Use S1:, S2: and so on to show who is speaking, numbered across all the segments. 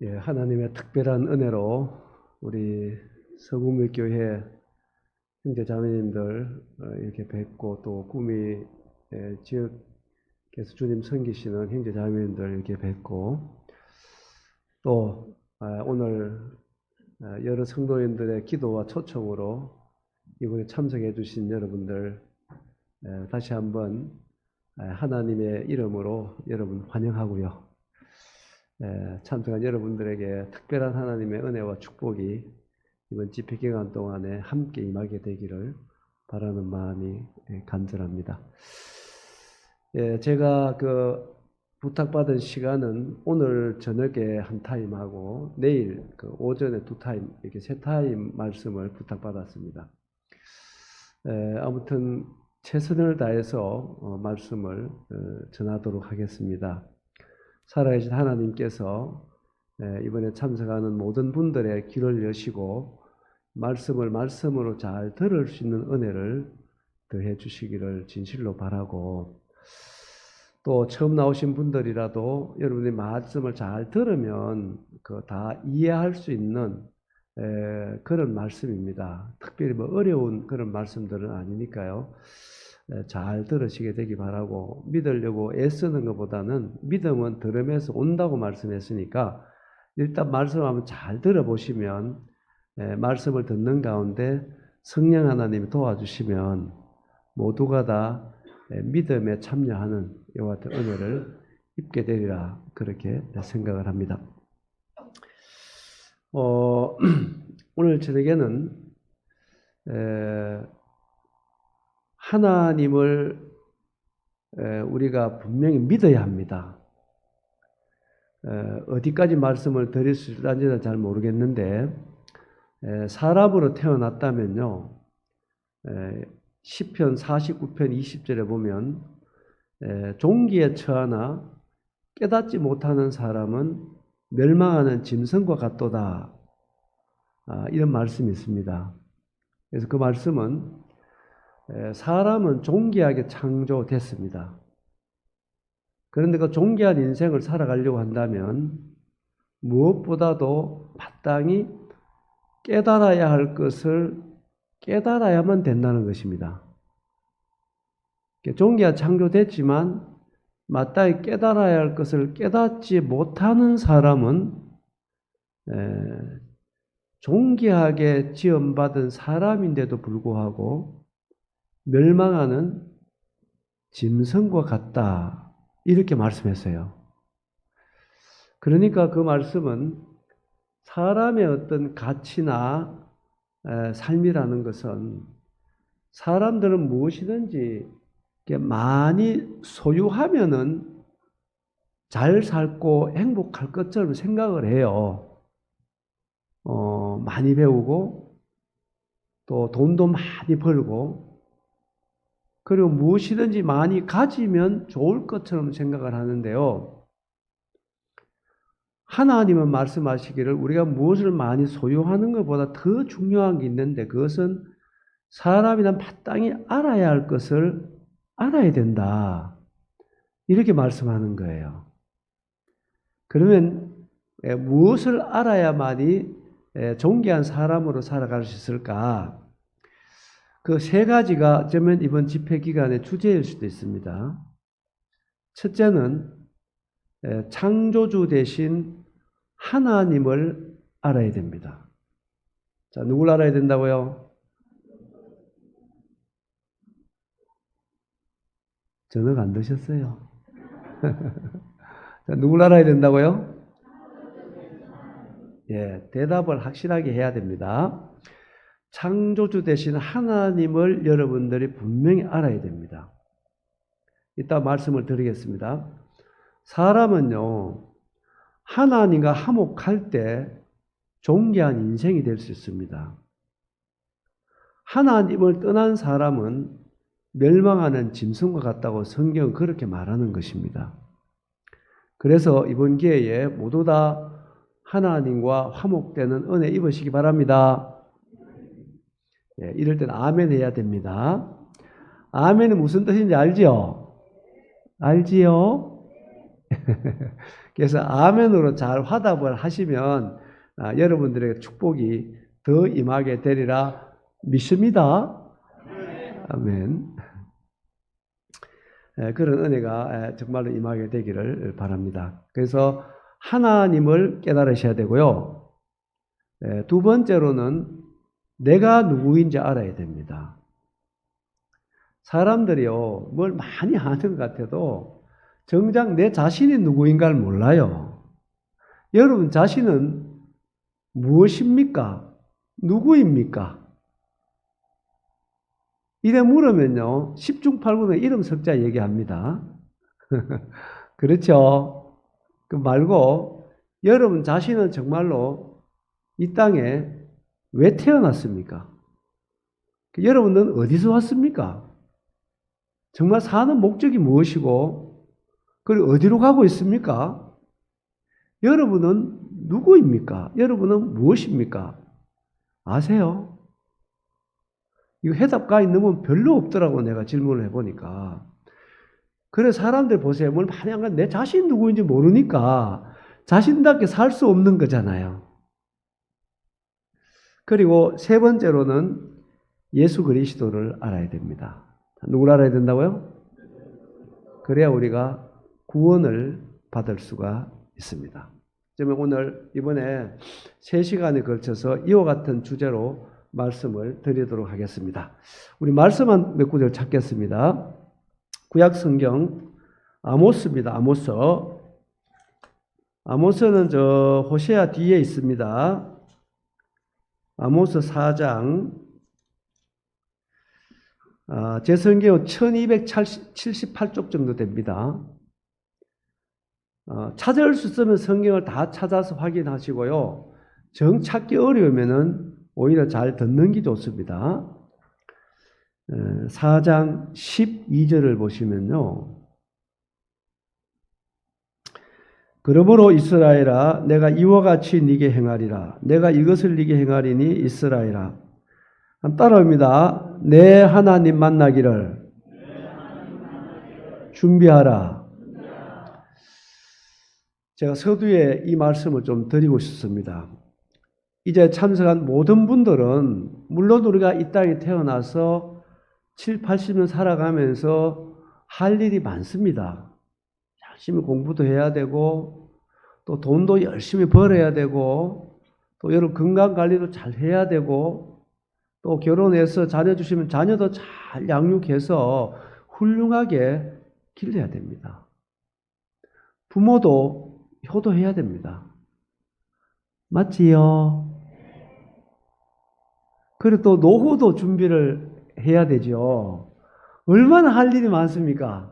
S1: 예, 하나님의 특별한 은혜로 우리 서구물교회 형제 자매님들 이렇게 뵙고 또 구미 지역에서 주님 섬기시는 형제 자매님들 이렇게 뵙고 또 오늘 여러 성도인들의 기도와 초청으로 이곳에 참석해 주신 여러분들 다시 한번 하나님의 이름으로 여러분 환영하고요. 참석한 여러분들에게 특별한 하나님의 은혜와 축복이 이번 집회 기간 동안에 함께 임하게 되기를 바라는 마음이 간절합니다. 제가 부탁받은 시간은 오늘 저녁에 한 타임하고 내일 오전에 두 타임, 이렇게 세 타임 말씀을 부탁받았습니다. 아무튼 최선을 다해서 말씀을 전하도록 하겠습니다. 살아계신 하나님께서 이번에 참석하는 모든 분들의 귀를 여시고 말씀을 말씀으로 잘 들을 수 있는 은혜를 더해 주시기를 진실로 바라고, 또 처음 나오신 분들이라도 여러분이 말씀을 잘 들으면 다 이해할 수 있는 그런 말씀입니다. 특별히 어려운 그런 말씀들은 아니니까요. 잘 들으시게 되기 바라고, 믿으려고 애쓰는 것보다는 믿음은 들음에서 온다고 말씀했으니까 일단 말씀을 한번 잘 들어보시면 말씀을 듣는 가운데 성령 하나님이 도와주시면 모두가 다 믿음에 참여하는 이와 같은 은혜를 입게 되리라, 그렇게 생각을 합니다. 오늘 저녁에는 하나님을 우리가 분명히 믿어야 합니다. 어디까지 말씀을 드릴 수 있는지는 잘 모르겠는데, 사람으로 태어났다면요, 시편 49편 20절에 보면 종기에 처하나 깨닫지 못하는 사람은 멸망하는 짐승과 같도다, 이런 말씀이 있습니다. 그래서 그 말씀은 사람은 존귀하게 창조됐습니다. 그런데 그 존귀한 인생을 살아가려고 한다면 무엇보다도 마땅히 깨달아야 할 것을 깨달아야만 된다는 것입니다. 존귀하게 창조됐지만 마땅히 깨달아야 할 것을 깨닫지 못하는 사람은 존귀하게 지음받은 사람인데도 불구하고 멸망하는 짐승과 같다, 이렇게 말씀했어요. 그러니까 그 말씀은 사람의 어떤 가치나 삶이라는 것은 사람들은 무엇이든지 많이 소유하면은 잘 살고 행복할 것처럼 생각을 해요. 많이 배우고 또 돈도 많이 벌고, 그리고 무엇이든지 많이 가지면 좋을 것처럼 생각을 하는데요. 하나님은 말씀하시기를 우리가 무엇을 많이 소유하는 것보다 더 중요한 게 있는데, 그것은 사람이나 마땅히 알아야 할 것을 알아야 된다, 이렇게 말씀하는 거예요. 그러면 무엇을 알아야만이 존귀한 사람으로 살아갈 수 있을까? 그 세 가지가 어쩌면 이번 집회 기간의 주제일 수도 있습니다. 첫째는 창조주 대신 하나님을 알아야 됩니다. 자, 누굴 알아야 된다고요? 저녁 안 드셨어요? 자, 누굴 알아야 된다고요? 예, 대답을 확실하게 해야 됩니다. 창조주 되신 하나님을 여러분들이 분명히 알아야 됩니다. 이따 말씀을 드리겠습니다. 사람은요, 하나님과 화목할 때 존귀한 인생이 될 수 있습니다. 하나님을 떠난 사람은 멸망하는 짐승과 같다고 성경은 그렇게 말하는 것입니다. 그래서 이번 기회에 모두 다 하나님과 화목되는 은혜 입으시기 바랍니다. 예, 이럴 땐 아멘 해야 됩니다. 아멘은 무슨 뜻인지 알지요? 알지요? 그래서 아멘으로 잘 화답을 하시면 여러분들에게 축복이 더 임하게 되리라 믿습니다. 아멘. 그런 은혜가 정말로 임하게 되기를 바랍니다. 그래서 하나님을 깨달으셔야 되고요. 두 번째로는 내가 누구인지 알아야 됩니다. 사람들이요, 뭘 많이 아는 것 같아도 정작 내 자신이 누구인가를 몰라요. 여러분 자신은 무엇입니까? 누구입니까? 이래 물으면요, 10중 8구는 이름 석자 얘기합니다. 그렇죠? 그 말고 여러분 자신은 정말로 이 땅에 왜 태어났습니까? 여러분은 어디서 왔습니까? 정말 사는 목적이 무엇이고 그리고 어디로 가고 있습니까? 여러분은 누구입니까? 여러분은 무엇입니까? 아세요? 이거 해답가 있는 별로 없더라고 내가 질문을 해보니까. 그래 사람들 보세요. 뭘 많이 안 가. 내 자신 누구인지 모르니까 자신답게 살 수 없는 거잖아요. 그리고 세 번째로는 예수 그리스도를 알아야 됩니다. 누구를 알아야 된다고요? 그래야 우리가 구원을 받을 수가 있습니다. 그러면 오늘 이번에 3시간에 걸쳐서 이와 같은 주제로 말씀을 드리도록 하겠습니다. 우리 말씀만 몇 구절 찾겠습니다. 구약 성경 아모스입니다. 아모스는 저 호세아 뒤에 있습니다. 아모스 4장. 제 성경은 1278쪽 정도 됩니다. 찾을 수 있으면 성경을 다 찾아서 확인하시고요. 정 찾기 어려우면은 오히려 잘 듣는 게 좋습니다. 4장 12절을 보시면요. 그러므로 이스라엘아 내가 이와 같이 네게 행하리라. 내가 이것을 네게 행하리니 이스라엘아. 따라옵니다. 내 하나님 만나기를 준비하라. 제가 서두에 이 말씀을 좀 드리고 싶습니다. 이제 참석한 모든 분들은 물론 우리가 이 땅에 태어나서 7, 80년 살아가면서 할 일이 많습니다. 열심히 공부도 해야 되고 또 돈도 열심히 벌어야 되고 또 여러분 건강관리도 잘 해야 되고 또 결혼해서 자녀 주시면 자녀도 잘 양육해서 훌륭하게 길러야 됩니다. 부모도 효도해야 됩니다. 맞지요? 그리고 또 노후도 준비를 해야 되죠. 얼마나 할 일이 많습니까?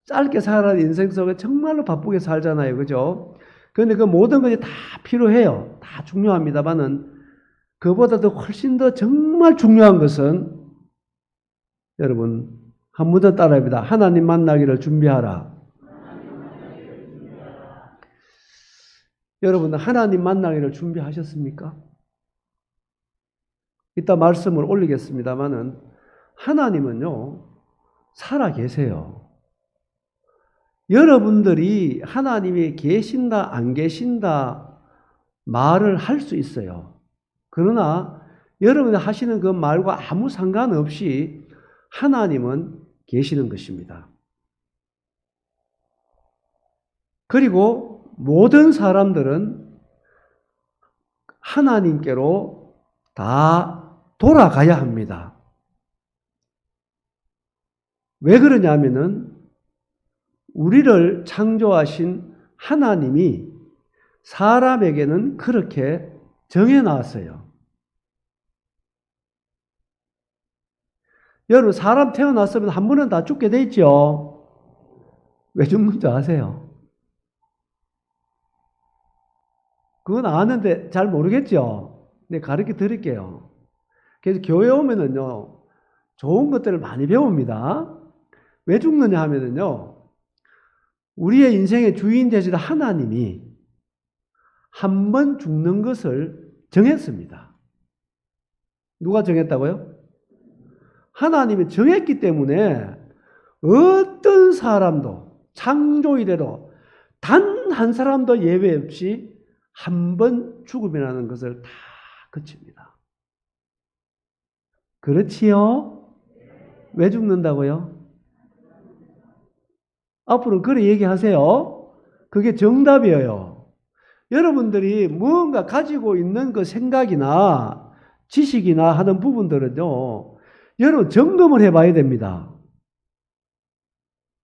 S1: 짧게 살아가는 인생 속에 정말로 바쁘게 살잖아요. 그죠? 그런데 그 모든 것이 다 필요해요. 다 중요합니다만은 그보다도 훨씬 더 정말 중요한 것은 여러분 한 번 더 따라합니다. 하나님 만나기를 준비하라. 여러분 하나님 만나기를 준비하셨습니까? 이따 말씀을 올리겠습니다만은 하나님은요 살아 계세요. 여러분들이 하나님이 계신다 안 계신다 말을 할 수 있어요. 그러나 여러분이 하시는 그 말과 아무 상관없이 하나님은 계시는 것입니다. 그리고 모든 사람들은 하나님께로 다 돌아가야 합니다. 왜 그러냐면은 우리를 창조하신 하나님이 사람에게는 그렇게 정해놨어요. 여러분 사람 태어났으면 한 번은 다 죽게 돼 있죠. 왜 죽는 줄 아세요? 그건 아는데 잘 모르겠죠. 네, 가르쳐 드릴게요. 그래서 교회 오면은요 좋은 것들을 많이 배웁니다. 왜 죽느냐 하면은요 우리의 인생의 주인 되시는 하나님이 한 번 죽는 것을 정했습니다. 누가 정했다고요? 하나님이 정했기 때문에 어떤 사람도 창조 이래로 단 한 사람도 예외 없이 한 번 죽음이라는 것을 다 거칩니다. 그렇지요? 왜 죽는다고요? 앞으로 그래 얘기하세요. 그게 정답이에요. 여러분들이 무언가 가지고 있는 그 생각이나 지식이나 하는 부분들은요, 여러분 점검을 해봐야 됩니다.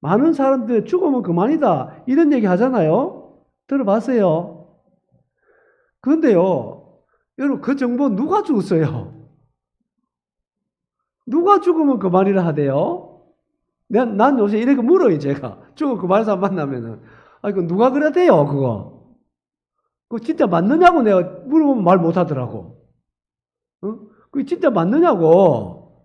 S1: 많은 사람들 죽으면 그만이다 이런 얘기 하잖아요. 들어봤어요? 그런데요, 여러분 그 정보 누가 죽었어요? 누가 죽으면 그만이라 하대요? 난 요새 이렇게 물어요, 제가. 죽으면 그만인 사람 만나면은. 아, 이거 누가 그러대요, 그거? 그거 진짜 맞느냐고 내가 물어보면 말 못하더라고. 어? 그게 진짜 맞느냐고.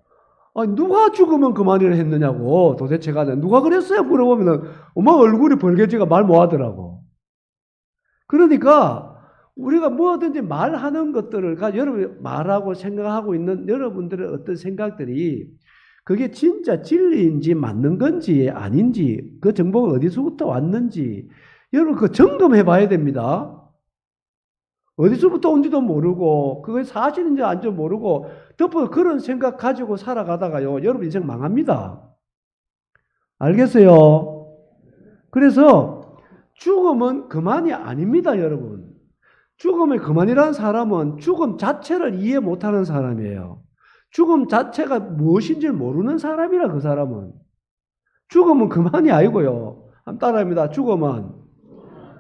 S1: 아니, 누가 죽으면 그만이라 했느냐고. 도대체가 누가 그랬어요? 물어보면은 엄마 얼굴이 벌개지가 말 못하더라고. 그러니까 우리가 뭐든지 말하는 것들을 여러분이 말하고 생각하고 있는 여러분들의 어떤 생각들이 그게 진짜 진리인지 맞는 건지 아닌지 그 정보가 어디서부터 왔는지 여러분 그 점검해 봐야 됩니다. 어디서부터 온지도 모르고 그게 사실인지 아닌지 모르고 덮어 그런 생각 가지고 살아가다가요 여러분 인생 망합니다. 알겠어요? 그래서 죽음은 그만이 아닙니다, 여러분. 죽음이 그만이라는 사람은 죽음 자체를 이해 못하는 사람이에요. 죽음 자체가 무엇인지 모르는 사람이라 그 사람은. 죽음은 그만이 아니고요. 한번 따라합니다. 죽음은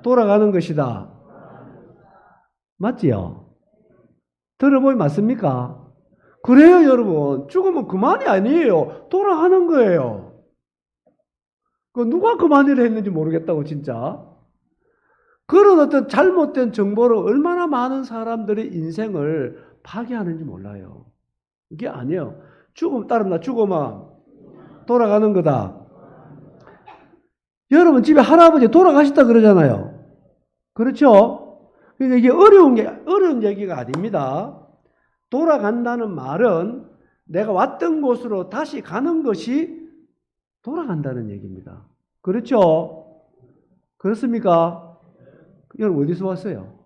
S1: 돌아가는 것이다. 맞지요? 들어보니 맞습니까? 그래요, 여러분. 죽음은 그만이 아니에요. 돌아가는 거예요. 그 누가 그만이라 했는지 모르겠다고 진짜. 그런 어떤 잘못된 정보로 얼마나 많은 사람들의 인생을 파괴하는지 몰라요. 이게 아니에요. 죽음 따릅니다. 죽음은 돌아가는 거다. 여러분 집에 할아버지 돌아가셨다 그러잖아요. 그렇죠? 그러니까 이게 어려운 얘기가 아닙니다. 돌아간다는 말은 내가 왔던 곳으로 다시 가는 것이 돌아간다는 얘기입니다. 그렇죠? 그렇습니까? 여러분 어디서 왔어요?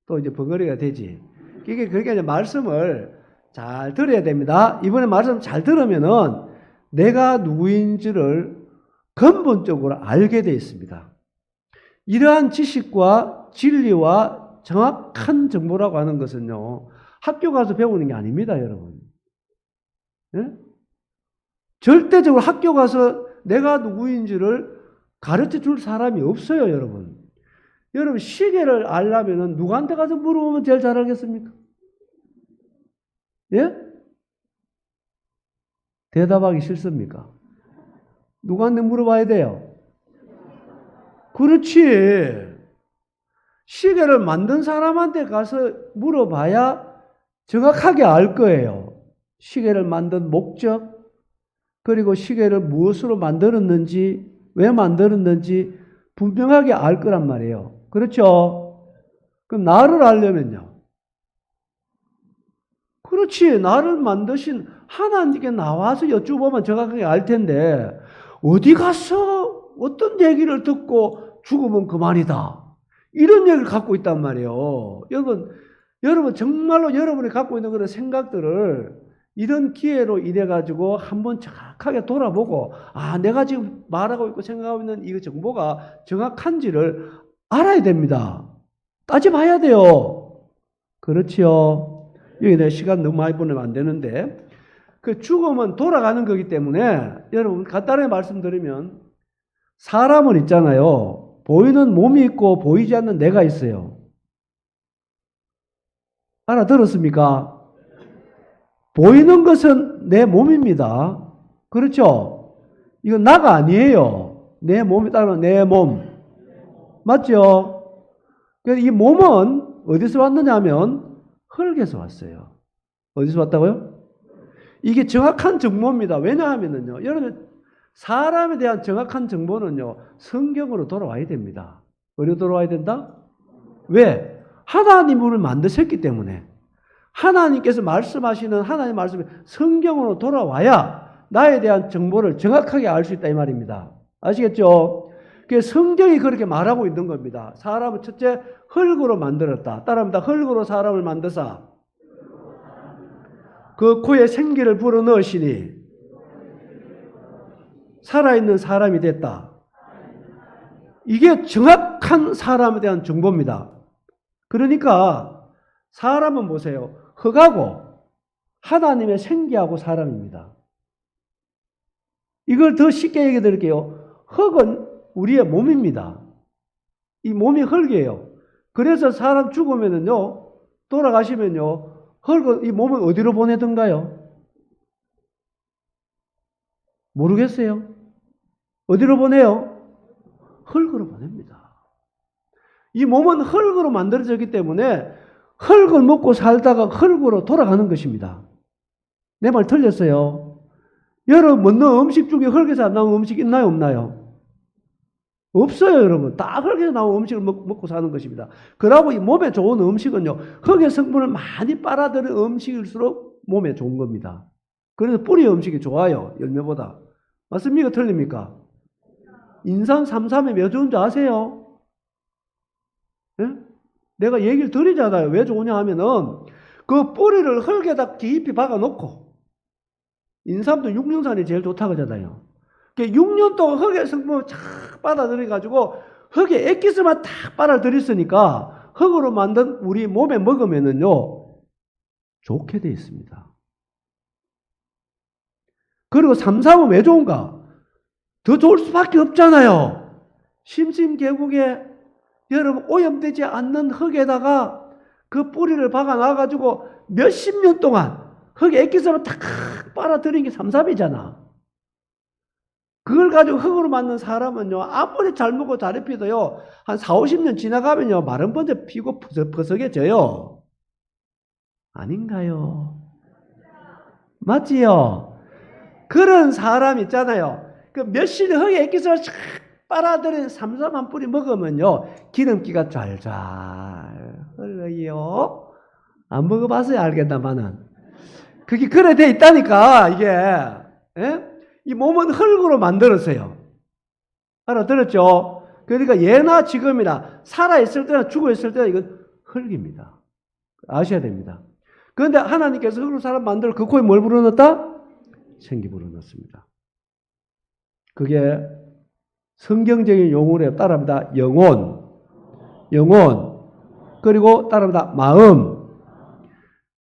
S1: 또 이제 벙어리가 되지. 이게 그러니까 이제 말씀을 잘 들어야 됩니다. 이번에 말씀 잘 들으면은 내가 누구인지를 근본적으로 알게 되어 있습니다. 이러한 지식과 진리와 정확한 정보라고 하는 것은요, 학교 가서 배우는 게 아닙니다, 여러분. 예? 절대적으로 학교 가서 내가 누구인지를 가르쳐 줄 사람이 없어요, 여러분. 여러분, 시계를 알려면 누구한테 가서 물어보면 제일 잘 알겠습니까? 예? 대답하기 싫습니까? 누구한테 물어봐야 돼요? 그렇지. 시계를 만든 사람한테 가서 물어봐야 정확하게 알 거예요. 시계를 만든 목적, 그리고 시계를 무엇으로 만들었는지, 왜 만들었는지 분명하게 알 거란 말이에요. 그렇죠? 그럼 나를 알려면요. 그렇지. 나를 만드신 하나님께 나와서 여쭈보면 정확하게 알 텐데 어디 가서 어떤 얘기를 듣고 죽으면 그만이다. 이런 얘기를 갖고 있단 말이에요. 여러분 정말로 여러분이 갖고 있는 그런 생각들을 이런 기회로 인해 가지고 한번 정확하게 돌아보고 내가 지금 말하고 있고 생각하고 있는 이 정보가 정확한지를 알아야 됩니다. 따져봐야 돼요. 그렇지요. 여기 내가 시간 너무 많이 보내면 안 되는데 그 죽음은 돌아가는 거기 때문에 여러분 간단하게 말씀드리면 사람은 있잖아요. 보이는 몸이 있고 보이지 않는 내가 있어요. 알아들었습니까? 보이는 것은 내 몸입니다. 그렇죠? 이건 나가 아니에요. 내 몸이 따로 내 몸. 맞죠? 그래서 이 몸은 어디서 왔느냐 하면 흙에서 왔어요. 어디서 왔다고요? 이게 정확한 정보입니다. 왜냐하면요. 여러분, 사람에 대한 정확한 정보는요. 성경으로 돌아와야 됩니다. 어디로 돌아와야 된다? 왜? 하나님을 만드셨기 때문에. 하나님께서 말씀하시는 하나님의 말씀이 성경으로 돌아와야 나에 대한 정보를 정확하게 알 수 있다 이 말입니다. 아시겠죠? 성경이 그렇게 말하고 있는 겁니다. 사람은 첫째 흙으로 만들었다. 따라합니다. 흙으로 사람을 만드사 그 코에 생기를 불어넣으시니 살아있는 사람이 됐다. 이게 정확한 사람에 대한 정보입니다. 그러니까 사람은 보세요. 흙하고 하나님의 생기하고 사람입니다. 이걸 더 쉽게 얘기해 드릴게요. 흙은 우리의 몸입니다. 이 몸이 흙이에요. 그래서 사람 죽으면은요, 돌아가시면요, 흙은 이 몸을 어디로 보내던가요? 모르겠어요. 어디로 보내요? 흙으로 보냅니다. 이 몸은 흙으로 만들어졌기 때문에 흙을 먹고 살다가 흙으로 돌아가는 것입니다. 내 말 틀렸어요? 여러분 먹는 음식 중에 흙에서 안 나온 음식 있나요? 없나요? 없어요, 여러분. 다 흙에서 나온 음식을 먹고 사는 것입니다. 그러고 이 몸에 좋은 음식은요, 흙의 성분을 많이 빨아들인 음식일수록 몸에 좋은 겁니다. 그래서 뿌리 음식이 좋아요, 열매보다. 맞습니까? 틀립니까? 인산 3,3에 왜 좋은지 아세요? 예? 내가 얘기를 드리잖아요. 왜 좋으냐 하면은 그 뿌리를 흙에다 깊이 박아 놓고 인삼도 육륜산이 제일 좋다고 하잖아요. 6년 동안 흙의 성분을 쫙 빨아들여 가지고 흙의 액기스만 딱 빨아들였으니까 흙으로 만든 우리 몸에 먹으면은요 좋게 돼 있습니다. 그리고 삼삼은 왜 좋은가? 더 좋을 수밖에 없잖아요. 심심계국에 여러분 오염되지 않는 흙에다가 그 뿌리를 박아 놔가지고 몇십 년 동안 흙의 액기스만 탁 빨아들인 게 삼삼이잖아. 그걸 가지고 흙으로 만든 사람은요, 아무리 잘 먹고 잘 입혀도요, 한 4, 50년 지나가면요, 마른 번째 피고 퍼석해져요. 아닌가요? 맞지요? 그런 사람 있잖아요. 그 몇십 년 흙의 액기스를 쫙 빨아들인 삼삼한 뿌리 먹으면요, 기름기가 잘 흘러요. 안 먹어봤어야 알겠다마는. 그게 그래 돼 있다니까, 이게. 예? 이 몸은 흙으로 만들었어요. 알아들었죠? 그러니까 예나 지금이나 살아있을 때나 죽어있을 때나 이건 흙입니다. 아셔야 됩니다. 그런데 하나님께서 흙으로 사람 만들어 그 코에 뭘 불어넣었다? 생기 불어넣었습니다. 그게 성경적인 용어로 따라합니다. 영혼, 그리고 따라합니다. 마음.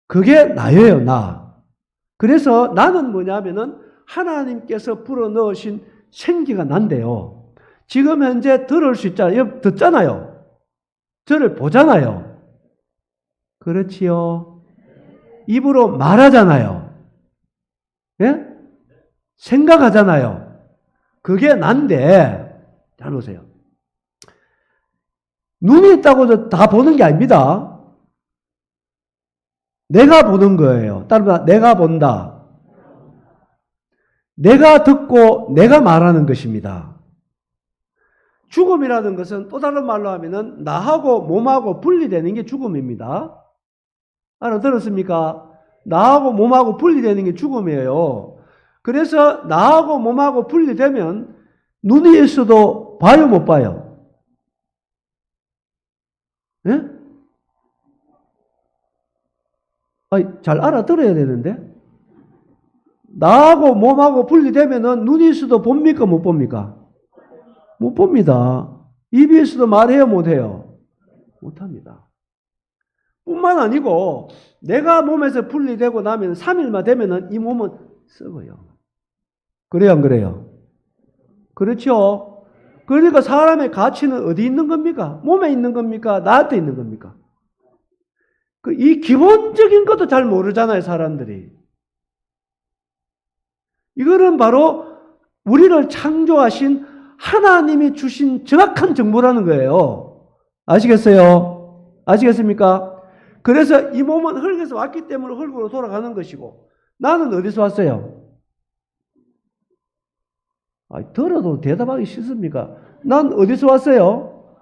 S1: 그게 나예요, 나. 그래서 나는 뭐냐면은 하나님께서 불어넣으신 생기가 난데요. 지금 현재 들을 수 있잖아요. 듣잖아요. 저를 보잖아요. 그렇지요. 입으로 말하잖아요. 예? 생각하잖아요. 그게 난데, 잘 보세요. 눈이 있다고 다 보는 게 아닙니다. 내가 보는 거예요. 따라서 내가 본다. 내가 듣고 내가 말하는 것입니다. 죽음이라는 것은 또 다른 말로 하면은 나하고 몸하고 분리되는 게 죽음입니다. 알아들었습니까? 나하고 몸하고 분리되는 게 죽음이에요. 그래서 나하고 몸하고 분리되면 눈이 있어도 봐요, 못 봐요? 예? 아니, 잘 알아들어야 되는데. 나하고 몸하고 분리되면은 눈이 있어도 봅니까, 못 봅니까? 못 봅니다. 입이 있어도 말해요, 못 해요? 못 합니다. 뿐만 아니고 내가 몸에서 분리되고 나면 3일만 되면은 이 몸은 썩어요. 그래요, 안 그래요? 그렇죠? 그러니까 사람의 가치는 어디 있는 겁니까? 몸에 있는 겁니까? 나한테 있는 겁니까? 이 기본적인 것도 잘 모르잖아요, 사람들이. 이거는 바로 우리를 창조하신 하나님이 주신 정확한 정보라는 거예요. 아시겠어요? 아시겠습니까? 그래서 이 몸은 흙에서 왔기 때문에 흙으로 돌아가는 것이고 나는 어디서 왔어요? 들어도 대답하기 싫습니까? 난 어디서 왔어요?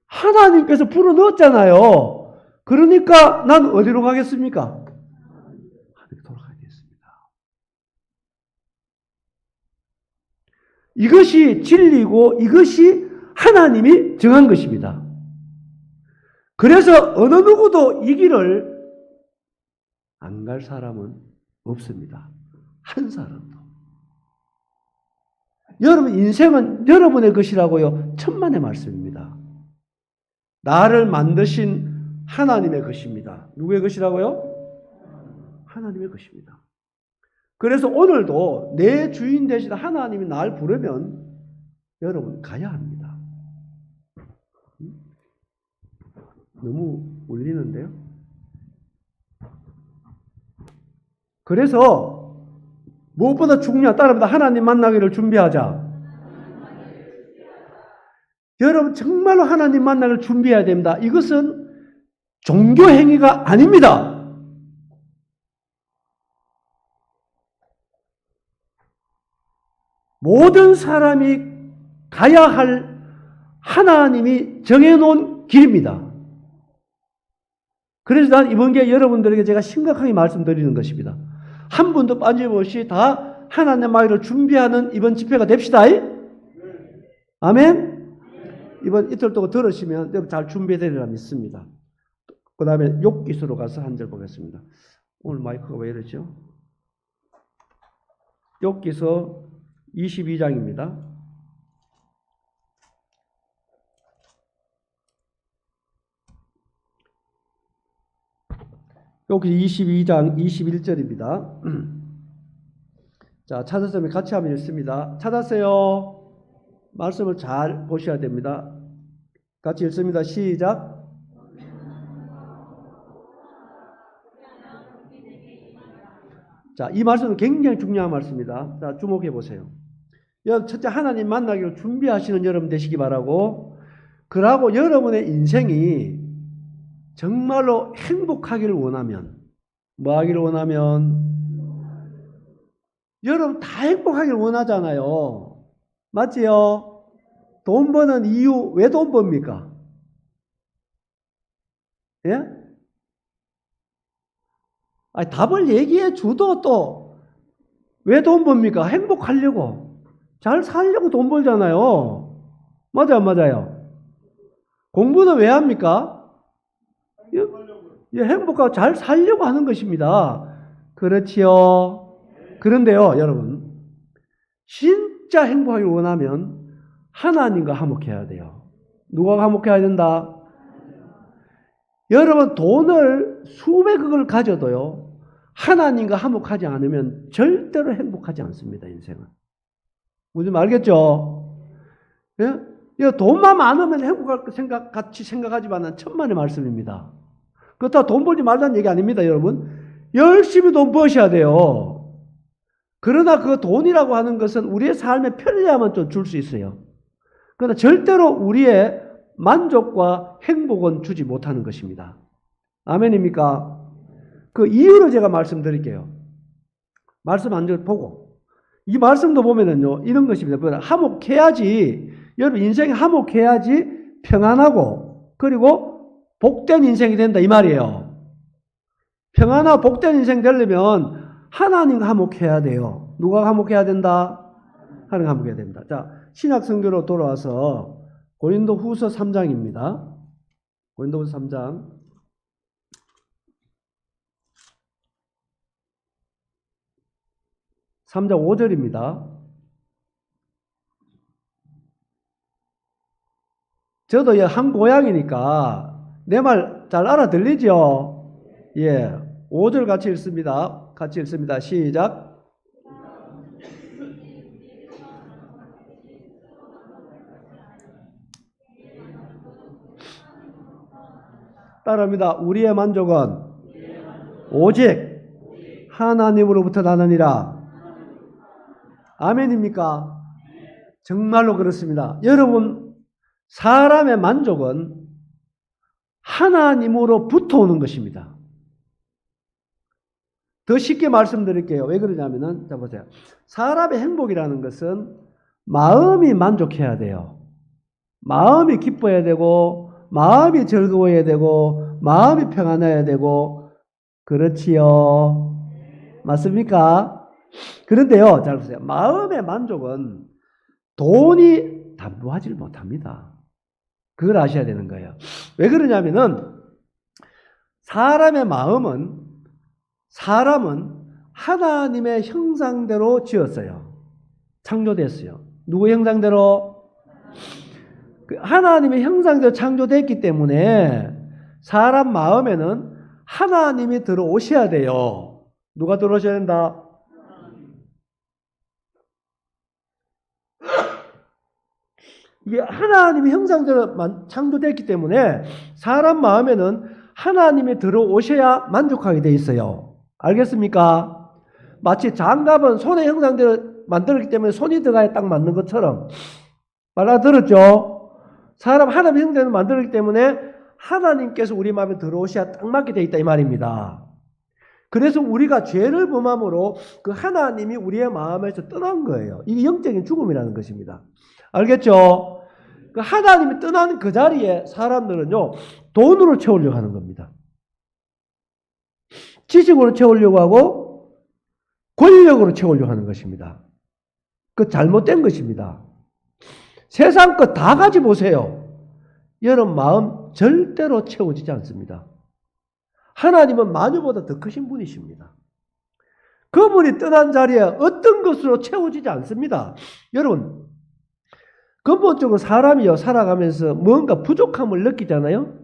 S1: 하나님께서 불어넣었잖아요. 그러니까 난 어디로 가겠습니까? 하늘로 돌아가겠습니다. 이것이 진리고 이것이 하나님이 정한 것입니다. 그래서 어느 누구도 이 길을 안 갈 사람은 없습니다. 한 사람도. 여러분 인생은 여러분의 것이라고요. 천만의 말씀입니다. 나를 만드신 하나님의 것입니다. 누구의 것이라고요? 하나님의 것입니다. 그래서 오늘도 내 주인 되신 하나님이 날 부르면 여러분 가야 합니다. 너무 울리는데요? 그래서 무엇보다 중요한 따라합니다. 하나님 만나기를 준비하자. 여러분 정말로 하나님 만나기를 준비해야 됩니다. 이것은 종교 행위가 아닙니다. 모든 사람이 가야 할 하나님이 정해놓은 길입니다. 그래서 난 이번 기회에 여러분들에게 제가 심각하게 말씀드리는 것입니다. 한 분도 빠짐없이 다 하나님 말을 준비하는 이번 집회가 됩시다. 아멘? 이번 이틀 동안 들으시면 여러분 잘 준비되리라 믿습니다. 그 다음에 욥기서로 가서 한 절 보겠습니다. 오늘 마이크가 왜 이러죠? 욥기서 22장입니다. 여기 22장 21절입니다. 자, 찾았으면 같이 한번 읽습니다. 찾았어요? 말씀을 잘 보셔야 됩니다. 같이 읽습니다. 시작. 자, 이 말씀은 굉장히 중요한 말씀입니다. 자, 주목해 보세요. 첫째, 하나님 만나기를 준비하시는 여러분 되시기 바라고, 그러고 여러분의 인생이 정말로 행복하기를 원하면, 뭐 하기를 원하면? 여러분 다 행복하기를 원하잖아요. 맞지요? 돈 버는 이유, 왜 돈 법니까? 예? 아니, 답을 얘기해 줘도 또, 왜 돈 법니까? 행복하려고. 잘 살려고 돈 벌잖아요. 맞아요, 안 맞아요? 공부는 왜 합니까? 행복하고 잘 살려고 하는 것입니다. 그렇지요. 그런데요, 여러분. 진짜 행복하길 원하면 하나님과 화목해야 돼요. 누가 화목해야 된다? 여러분, 돈을 수백억을 가져도요, 하나님과 화목하지 않으면 절대로 행복하지 않습니다, 인생은. 무슨 알겠죠? 예? 돈만 많으면 행복할 생각, 같이 생각하지만 천만의 말씀입니다. 그렇다고 돈 벌지 말라는 얘기 아닙니다, 여러분. 열심히 돈 버셔야 돼요. 그러나 그 돈이라고 하는 것은 우리의 삶에 편리함은 좀 줄 수 있어요. 그러나 절대로 우리의 만족과 행복은 주지 못하는 것입니다. 아멘입니까? 그 이유를 제가 말씀드릴게요. 말씀 한 절 보고. 이 말씀도 보면은요, 이런 것입니다. 화목해야지, 여러분 인생이 화목해야지 평안하고, 그리고 복된 인생이 된다, 이 말이에요. 평안하고 복된 인생 되려면 하나님과 화목해야 돼요. 누가 화목해야 된다? 하나님과 화목해야 됩니다. 자, 신약 성경으로 돌아와서 고린도후서 3장입니다. 고린도후서 3장. 3장 5절입니다. 저도 한 고향이니까 내 말 잘 알아들리죠? 예. 5절 같이 읽습니다. 같이 읽습니다. 시작. 따라합니다. 우리의 만족은 오직 하나님으로부터 나느니라. 아멘입니까? 정말로 그렇습니다. 여러분, 사람의 만족은 하나님으로부터 오는 것입니다. 더 쉽게 말씀드릴게요. 왜 그러냐면은, 자 보세요. 사람의 행복이라는 것은 마음이 만족해야 돼요. 마음이 기뻐야 되고, 마음이 즐거워야 되고, 마음이 평안해야 되고, 그렇지요. 맞습니까? 그런데요, 잘 보세요. 마음의 만족은 돈이 담보하지 못합니다. 그걸 아셔야 되는 거예요. 왜 그러냐면은 사람은 하나님의 형상대로 지었어요. 창조됐어요. 누구의 형상대로? 하나님의 형상대로 창조됐기 때문에 사람 마음에는 하나님이 들어오셔야 돼요. 누가 들어오셔야 된다? 이게 하나님의 형상대로 창조됐기 때문에 사람 마음에는 하나님이 들어오셔야 만족하게 돼 있어요. 알겠습니까? 마치 장갑은 손의 형상대로 만들었기 때문에 손이 들어가야 딱 맞는 것처럼. 말 알아들었죠? 사람 하나님의 형상대로 만들었기 때문에 하나님께서 우리 마음에 들어오셔야 딱 맞게 돼 있다 이 말입니다. 그래서 우리가 죄를 범함으로 그 하나님이 우리의 마음에서 떠난 거예요. 이게 영적인 죽음이라는 것입니다. 알겠죠? 그 하나님이 떠난 그 자리에 사람들은요, 돈으로 채우려고 하는 겁니다. 지식으로 채우려고 하고, 권력으로 채우려고 하는 것입니다. 그 잘못된 것입니다. 세상 것 다 가지 보세요. 여러분 마음 절대로 채워지지 않습니다. 하나님은 만유보다 더 크신 분이십니다. 그분이 떠난 자리에 어떤 것으로 채워지지 않습니다. 여러분, 근본적으로 사람이요, 살아가면서 뭔가 부족함을 느끼잖아요?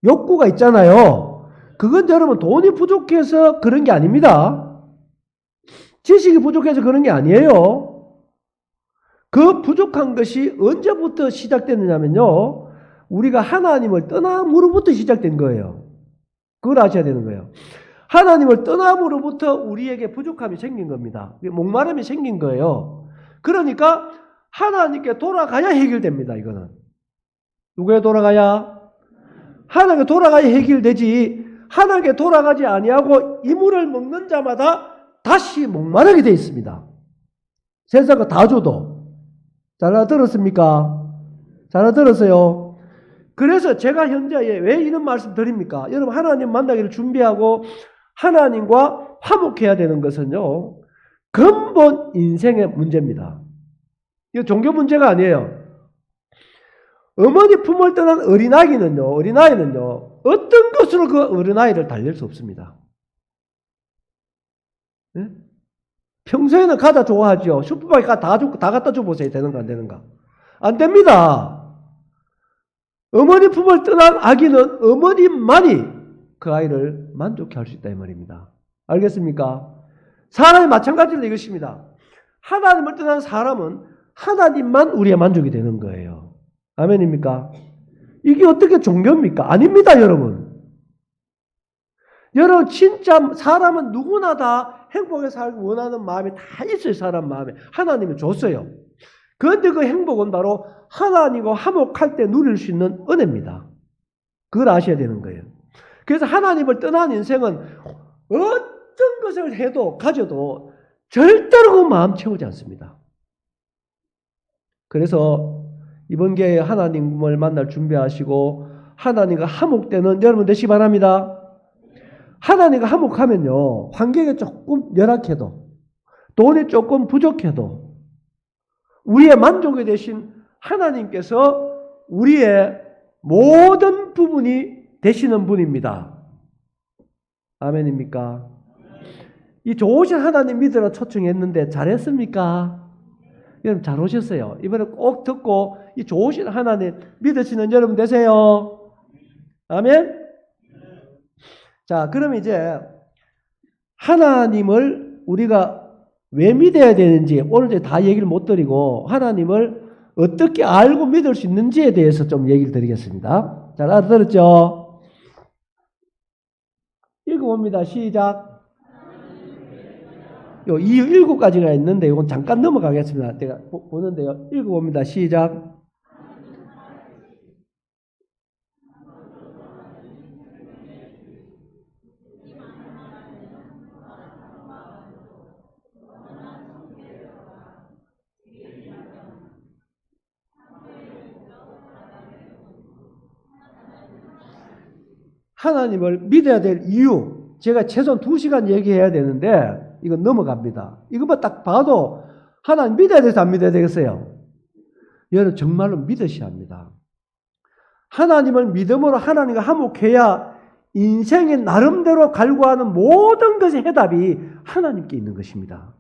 S1: 욕구가 있잖아요. 그건 여러분 돈이 부족해서 그런 게 아닙니다. 지식이 부족해서 그런 게 아니에요. 그 부족한 것이 언제부터 시작됐느냐면요, 우리가 하나님을 떠남으로부터 시작된 거예요. 그걸 아셔야 되는 거예요. 하나님을 떠남으로부터 우리에게 부족함이 생긴 겁니다. 목마름이 생긴 거예요. 그러니까 하나님께 돌아가야 해결됩니다. 이거는. 누구에 돌아가야? 하나님께 돌아가야 해결되지. 하나님께 돌아가지 아니하고 이물을 먹는 자마다 다시 목마르게 되어 있습니다. 세상 거 다 줘도. 잘 알아들었습니까? 잘 알아들었어요? 그래서 제가 현재 왜 이런 말씀 드립니까? 여러분 하나님 만나기를 준비하고 하나님과 화목해야 되는 것은요, 근본 인생의 문제입니다. 이거 종교 문제가 아니에요. 어머니 품을 떠난 어린아이는요, 어떤 것으로 그 어린아이를 달랠 수 없습니다. 네? 평소에는 가자 좋아하죠. 슈퍼마켓 다 갖다 줘보세요. 되는가 안 되는가? 안 됩니다. 어머니 품을 떠난 아기는 어머니만이 그 아이를 만족해 할 수 있다 이 말입니다. 알겠습니까? 사람이 마찬가지로 이것입니다. 하나님을 떠난 사람은 하나님만 우리의 만족이 되는 거예요. 아멘입니까? 이게 어떻게 종교입니까? 아닙니다, 여러분. 여러분, 진짜 사람은 누구나 다 행복하게 살기 원하는 마음이 다 있어요, 사람 마음에. 하나님이 줬어요. 그런데 그 행복은 바로 하나님과 화목할 때 누릴 수 있는 은혜입니다. 그걸 아셔야 되는 거예요. 그래서 하나님을 떠난 인생은 어떤 것을 해도, 가져도 절대로 그 마음 채우지 않습니다. 그래서 이번 기회에 하나님을 만날 준비하시고 하나님과 화목되는 여러분 되시기 바랍니다. 하나님과 화목하면요, 환경이 조금 열악해도, 돈이 조금 부족해도 우리의 만족이 되신 하나님께서 우리의 모든 부분이 되시는 분입니다. 아멘입니까? 이 좋으신 하나님 믿으러 초청했는데 잘했습니까? 여러분 잘 오셨어요. 이번에 꼭 듣고 이 좋으신 하나님 믿으시는 여러분 되세요. 아멘? 자, 그럼 이제 하나님을 우리가 왜 믿어야 되는지 오늘 다 얘기를 못 드리고 하나님을 어떻게 알고 믿을 수 있는지에 대해서 좀 얘기를 드리겠습니다. 잘 알아들었죠? 읽어봅니다. 시작. 요 이유 7가지가 있는데 이건 잠깐 넘어가겠습니다. 제가 보는데요. 읽어봅니다. 시작. 하나님을 믿어야 될 이유, 제가 최소한 2시간 얘기해야 되는데 이건 넘어갑니다. 이것만 딱 봐도 하나님 믿어야 돼서 안 믿어야 되겠어요? 여러분 정말로 믿으셔야 합니다. 하나님을 믿음으로 하나님과 화목해야 인생의 나름대로 갈구하는 모든 것의 해답이 하나님께 있는 것입니다.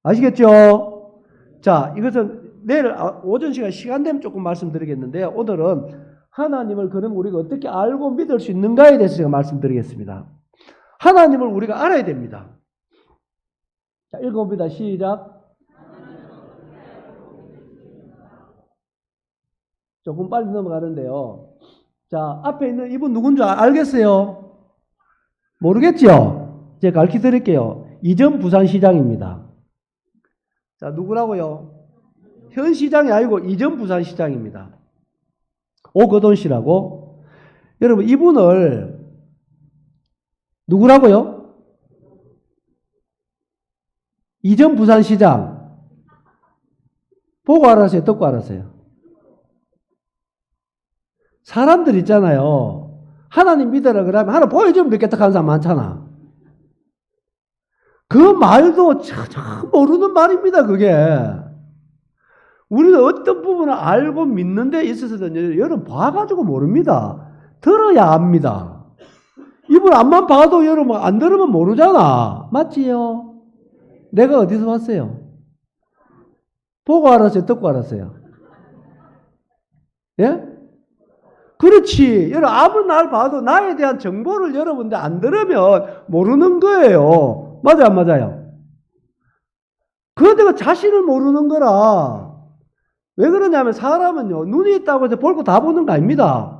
S1: 아시겠죠? 자, 이것은 내일 오전 시간 되면 조금 말씀드리겠는데요. 오늘은 하나님을 그럼 우리가 어떻게 알고 믿을 수 있는가에 대해서 제가 말씀드리겠습니다. 하나님을 우리가 알아야 됩니다. 자, 읽어봅니다. 시작. 조금 빨리 넘어가는데요. 자, 앞에 있는 이분 누군지 알겠어요? 모르겠죠? 제가 가르쳐 드릴게요. 이전 부산시장입니다. 자, 누구라고요? 현 시장이 아니고 이전 부산시장입니다. 오거돈 씨라고. 여러분, 이분을 누구라고요? 이전 부산시장. 보고 알았어요? 듣고 알았어요? 사람들 있잖아요. 하나님 믿어라 그러면 하나 보여주면 믿겠다 하는 사람 많잖아. 그 말도 참 모르는 말입니다, 그게. 우리는 어떤 부분을 알고 믿는 데 있어서는 여러분 봐가지고 모릅니다. 들어야 압니다. 이분 앞만 봐도 여러분 안 들으면 모르잖아. 맞지요? 내가 어디서 봤어요? 보고 알았어요? 듣고 알았어요? 예? 그렇지. 여러분, 아무 날 봐도 나에 대한 정보를 여러분들 안 들으면 모르는 거예요. 맞아요, 안 맞아요? 그런데 그 자신을 모르는 거라. 왜 그러냐면 사람은요, 눈이 있다고 해서 볼 거 다 보는 거 아닙니다.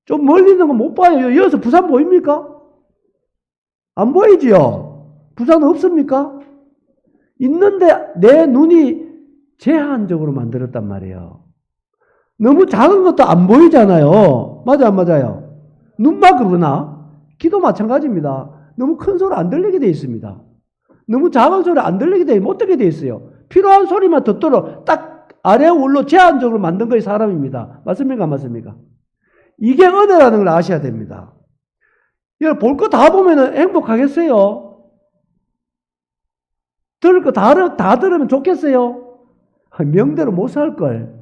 S1: 좀 멀리 있는 거 못 봐요. 여기서 부산 보입니까? 안 보이지요? 부산 없습니까? 있는데 내 눈이 제한적으로 만들었단 말이에요. 너무 작은 것도 안 보이잖아요. 맞아요, 안 맞아요? 눈만 그러나? 귀도 마찬가지입니다. 너무 큰 소리 안 들리게 돼 있습니다. 너무 작은 소리 안 들리게 돼 못 듣게 돼 있어요. 필요한 소리만 듣도록 딱 아래 올로 제한적으로 만든 것이 사람입니다. 맞습니까? 안 맞습니까? 이게 은혜라는 걸 아셔야 됩니다. 여러분, 볼 거 다 보면 행복하겠어요? 들을 거 다 들으면 좋겠어요? 명대로 못 살걸.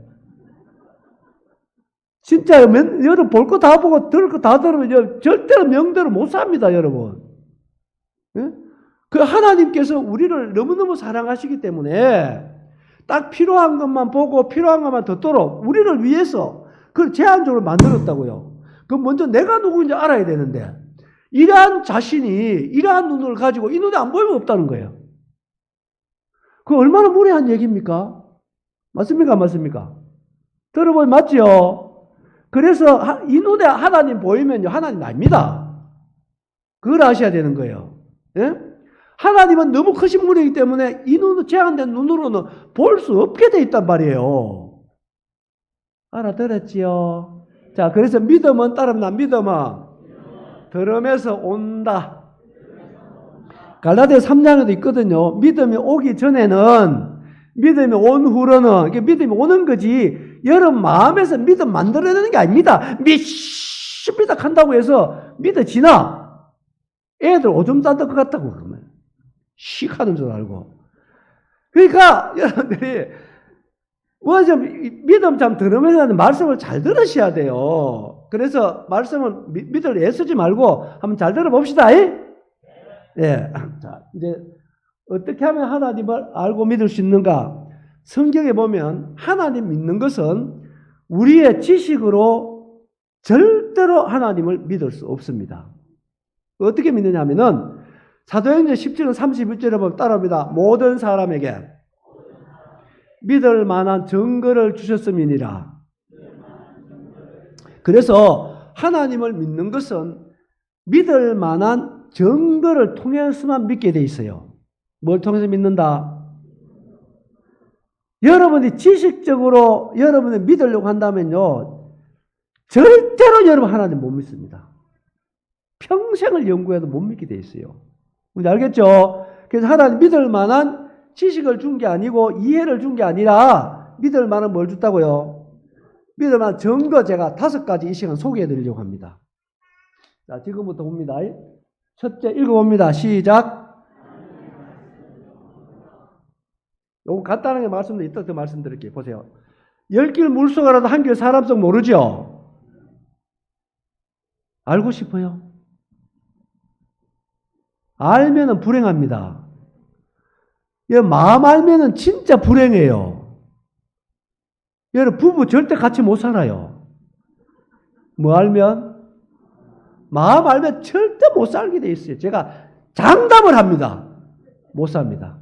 S1: 진짜 여러분 볼 거 다 보고 들을 거 다 들으면 절대로 명대로 못 삽니다, 여러분. 예? 그 하나님께서 우리를 너무너무 사랑하시기 때문에 딱 필요한 것만 보고 필요한 것만 듣도록 우리를 위해서 그걸 제한적으로 만들었다고요. 그럼 먼저 내가 누구인지 알아야 되는데 이러한 자신이 이러한 눈을 가지고 이 눈에 안 보이면 없다는 거예요. 그 얼마나 무례한 얘기입니까? 맞습니까? 안 맞습니까? 들어보면 맞죠? 그래서 이 눈에 하나님 보이면요, 하나님 아닙니다. 그걸 아셔야 되는 거예요. 예? 하나님은 너무 크신 분이기 때문에 이 눈으로 제한된 눈으로는 볼 수 없게 돼 있단 말이에요. 알아들었지요? 자, 그래서 믿음은 따릅니다. 믿음은 들음에서 온다. 갈라디아 3장에도 있거든요. 믿음이 오기 전에는, 믿음이 온 후로는, 믿음이 오는 거지, 여러분 마음에서 믿음 만들어내는 게 아닙니다. 믿습니다 한다고 해서 믿어지나? 애들 오줌 싼 것 같다고 그러면. 씩 하는 줄 알고. 그러니까 여러분들이 믿음 참 들으면서 말씀을 잘 들으셔야 돼요. 그래서 말씀을 믿을 애쓰지 말고 한번 잘 들어봅시다. 예. 자, 이제 어떻게 하면 하나님을 알고 믿을 수 있는가? 성경에 보면 하나님 믿는 것은 우리의 지식으로 절대로 하나님을 믿을 수 없습니다. 어떻게 믿느냐 하면은 사도행전 17장 31절에 보면 따라합니다. 모든 사람에게 믿을 만한 증거를 주셨음이니라. 그래서 하나님을 믿는 것은 믿을 만한 증거를 통해서만 믿게 돼 있어요. 뭘 통해서 믿는다? 여러분이 지식적으로 여러분이 믿으려고 한다면요, 절대로 여러분 하나님 못 믿습니다. 평생을 연구해도 못 믿게 돼 있어요. 뭔지 알겠죠? 그래서 하나님 믿을 만한 지식을 준 게 아니고 이해를 준 게 아니라 믿을 만한 뭘 줬다고요? 믿을 만한 증거 제가 5가지 이 시간 소개해 드리려고 합니다. 자, 지금부터 봅니다. 첫째 읽어봅니다. 시작. 요거 간단하게 말씀도 이따 더 말씀드릴게요. 보세요. 열길 물속이라도 한길 사람 속 모르죠? 알고 싶어요? 알면은 불행합니다. 마음 알면은 진짜 불행해요. 여러분, 부부 절대 같이 못 살아요. 뭐 알면? 마음 알면 절대 못 살게 돼 있어요. 제가 장담을 합니다. 못 삽니다.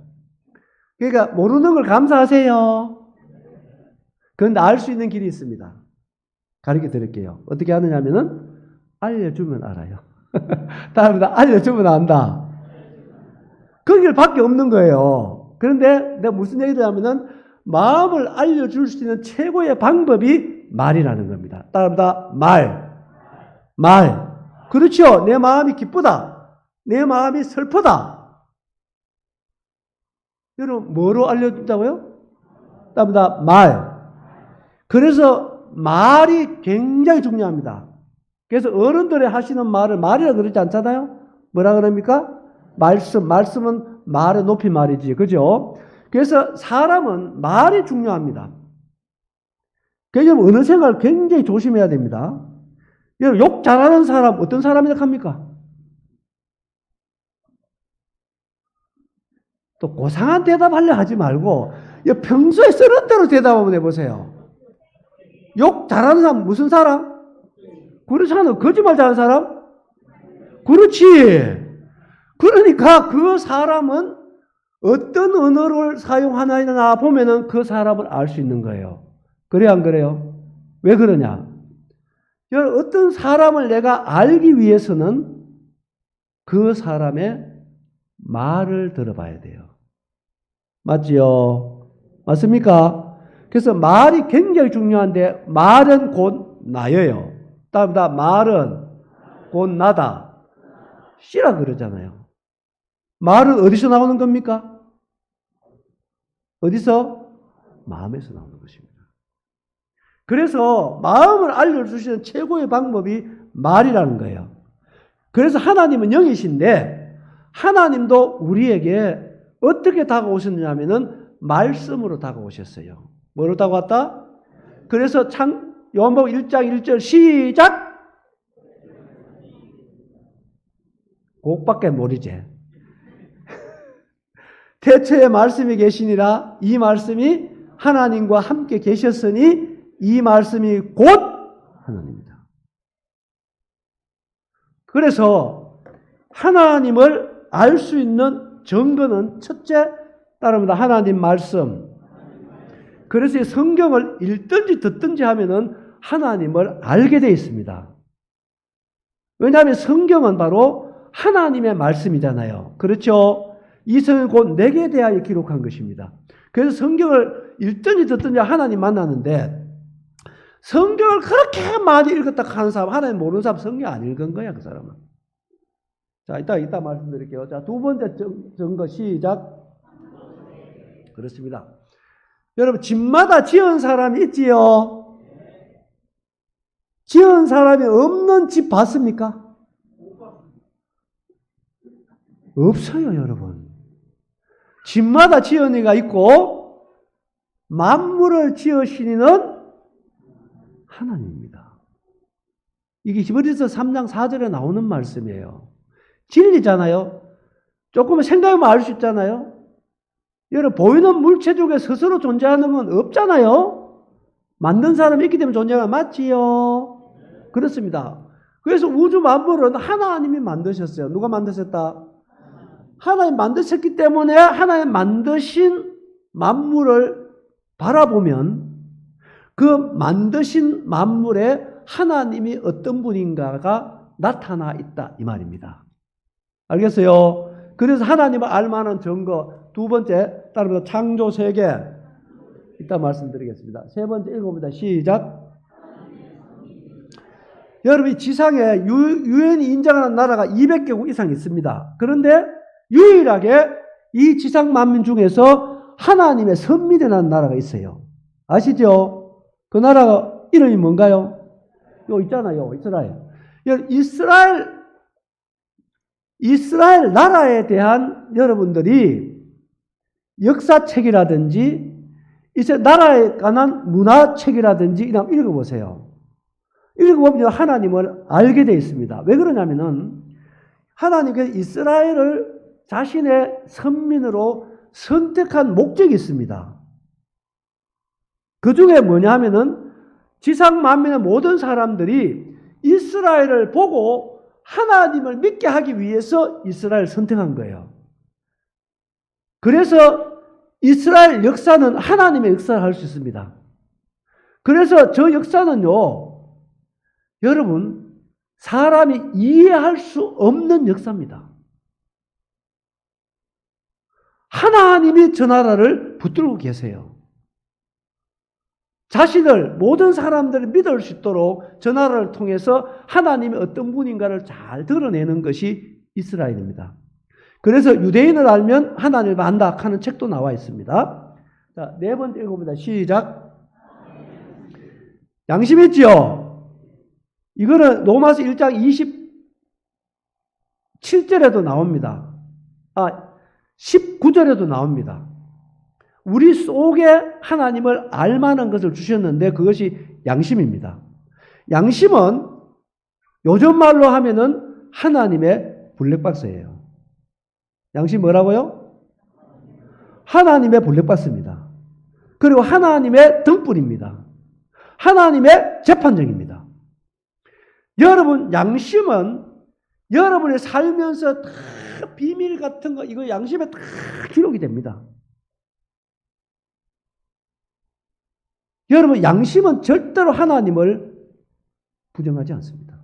S1: 그러니까 모르는 걸 감사하세요. 그런데 알 수 있는 길이 있습니다. 가르쳐 드릴게요. 어떻게 하느냐면은 알려주면 알아요. 다음입니다. 알려주면 안다. 그 길밖에 없는 거예요. 그런데 내가 무슨 얘기를 하면은 마음을 알려줄 수 있는 최고의 방법이 말이라는 겁니다. 따라합니다. 말. 그렇죠. 내 마음이 기쁘다. 내 마음이 슬프다. 여러분, 뭐로 알려준다고요? 따라합니다. 말. 그래서 말이 굉장히 중요합니다. 그래서 어른들이 하시는 말을 말이라 그러지 않잖아요? 뭐라 그럽니까? 말씀은 말의 높임말이지. 그죠? 그래서 사람은 말이 중요합니다. 그래서 어느 생활 굉장히 조심해야 됩니다. 욕 잘하는 사람, 어떤 사람이라 합니까? 또 고상한 대답하려 하지 말고, 평소에 쓰는 대로 대답 한번 해보세요. 욕 잘하는 사람, 무슨 사람? 그렇잖아. 거짓말 잘하는 사람? 그렇지. 그러니까 그 사람은 어떤 언어를 사용하나 보면은 그 사람을 알 수 있는 거예요. 그래요, 안 그래요? 왜 그러냐? 어떤 사람을 내가 알기 위해서는 그 사람의 말을 들어봐야 돼요. 맞지요? 맞습니까? 그래서 말이 굉장히 중요한데 말은 곧 나예요. 따라합니다. 말은 곧 나다. 씨라 그러잖아요. 말은 어디서 나오는 겁니까? 어디서? 마음에서 나오는 것입니다. 그래서 마음을 알려주시는 최고의 방법이 말이라는 거예요. 그래서 하나님은 영이신데 하나님도 우리에게 어떻게 다가오셨느냐면은 말씀으로 다가오셨어요. 뭐로 다가왔다? 그래서 요한복음 1장 1절 시작! 곡밖에 모르지. 태초에 말씀이 계시니라 이 말씀이 하나님과 함께 계셨으니 이 말씀이 곧 하나님입니다. 그래서 하나님을 알 수 있는 증거는 첫째 따릅니다. 하나님 말씀. 그래서 성경을 읽든지 듣든지 하면은 하나님을 알게 되어 있습니다. 왜냐하면 성경은 바로 하나님의 말씀이잖아요. 그렇죠? 이 성경은 곧 내게 대하여 기록한 것입니다. 그래서 성경을 읽든지 듣든지 하나님 만나는데 성경을 그렇게 많이 읽었다 하는 사람, 하나님 모르는 사람 성경 안 읽은 거야, 그 사람은. 자, 이따 말씀드릴게요. 자, 두 번째 증거 시작. 그렇습니다. 여러분, 집마다 지은 사람이 있지요? 지은 사람이 없는 집 봤습니까? 없어요, 여러분. 집마다 지은 이가 있고 만물을 지으신 이는 하나님입니다. 이게 히브리서 3장 4절에 나오는 말씀이에요. 진리잖아요. 조금만 생각하면 알 수 있잖아요. 여러분, 보이는 물체 중에 스스로 존재하는 건 없잖아요. 만든 사람이 있기 때문에 존재하는 건 맞지요? 그렇습니다. 그래서 우주 만물은 하나님이 만드셨어요. 누가 만드셨다? 하나님 만드셨기 때문에 하나님 만드신 만물을 바라보면 그 만드신 만물에 하나님이 어떤 분인가가 나타나 있다 이 말입니다. 알겠어요? 그래서 하나님을 알만한 증거 두 번째 따르면 창조 세계 이따 말씀드리겠습니다. 세 번째 읽어봅니다. 시작. 여러분, 이 지상에 유엔이 인정하는 나라가 200개국 이상 있습니다. 그런데 유일하게 이 지상 만민 중에서 하나님의 선민이라는 나라가 있어요. 아시죠? 그 나라가 이름이 뭔가요? 요 있잖아요. 이스라엘 나라에 대한 여러분들이 역사책이라든지 이제 나라에 관한 문화책이라든지 이런 거 읽어보세요. 읽어보면 하나님을 알게 되어 있습니다. 왜 그러냐면은 하나님께서 이스라엘을 자신의 선민으로 선택한 목적이 있습니다. 그 중에 뭐냐 하면은 지상 만민의 모든 사람들이 이스라엘을 보고 하나님을 믿게 하기 위해서 이스라엘을 선택한 거예요. 그래서 이스라엘 역사는 하나님의 역사를 할 수 있습니다. 그래서 저 역사는요, 여러분, 사람이 이해할 수 없는 역사입니다. 하나님이 저 나라를 붙들고 계세요. 자신을 모든 사람들이 믿을 수 있도록 저 나라를 통해서 하나님이 어떤 분인가를 잘 드러내는 것이 이스라엘입니다. 그래서 유대인을 알면 하나님을 안다 하는 책도 나와 있습니다. 자, 네 번째 읽어봅니다. 시작. 양심 있지요? 이거는 로마서 1장 27절에도 나옵니다. 19절에도 나옵니다. 우리 속에 하나님을 알만한 것을 주셨는데 그것이 양심입니다. 양심은 요즘 말로 하면은 하나님의 블랙박스예요. 양심 뭐라고요? 하나님의 블랙박스입니다. 그리고 하나님의 등불입니다. 하나님의 재판정입니다. 여러분, 양심은 여러분이 살면서 다 비밀 같은 거, 이거 양심에 다 기록이 됩니다. 여러분, 양심은 절대로 하나님을 부정하지 않습니다.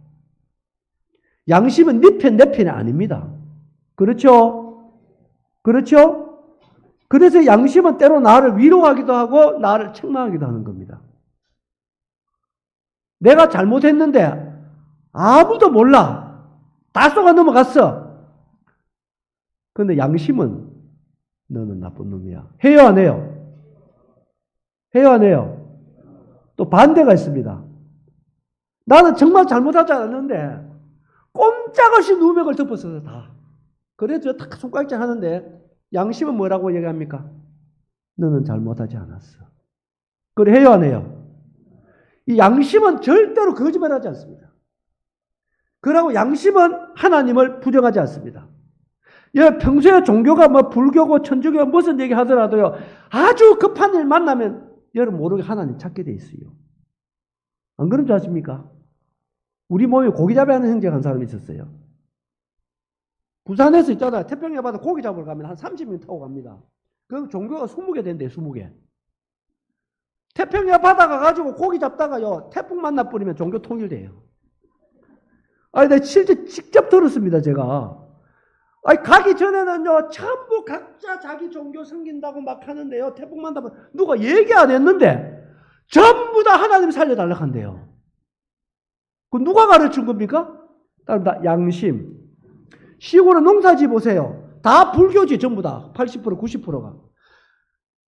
S1: 양심은 네 편, 내 편이 아닙니다. 그렇죠? 그렇죠? 그래서 양심은 때로 나를 위로하기도 하고 나를 책망하기도 하는 겁니다. 내가 잘못했는데 아무도 몰라. 다 쏘가 넘어갔어. 그런데 양심은 너는 나쁜 놈이야. 해요, 안 해요? 해요, 안 해요? 또 반대가 있습니다. 나는 정말 잘못하지 않았는데 꼼짝없이 누명을 덮었어요, 다. 그래서 딱 손가락질 하는데 양심은 뭐라고 얘기합니까? 너는 잘못하지 않았어. 그래, 해요, 안 해요? 이 양심은 절대로 거짓말하지 않습니다. 그러고 양심은 하나님을 부정하지 않습니다. 평소에 종교가 뭐 불교고 천주교가 무슨 얘기 하더라도요, 아주 급한 일 만나면 여러분 모르게 하나님 찾게 돼 있어요. 안 그런 줄 아십니까? 우리 몸에 고기잡이 하는 형제가 한 사람이 있었어요. 부산에서 있잖아요. 태평양 바다 고기 잡으러 가면 한 30명 타고 갑니다. 그럼 종교가 20개 된대요, 20개. 태평양 바다 가가지고 고기 잡다가요, 태풍 만나버리면 종교 통일돼요. 아니, 내가 실제 직접 들었습니다, 제가. 아니, 가기 전에는요, 전부 각자 자기 종교 섬긴다고 막 하는데요, 태풍 만나면 누가 얘기 안 했는데, 전부 다 하나님 살려달라고 한대요. 그 누가 가르친 겁니까? 따릅니다. 양심. 시골에 농사지 보세요. 다 불교지, 전부 다. 80%, 90%가.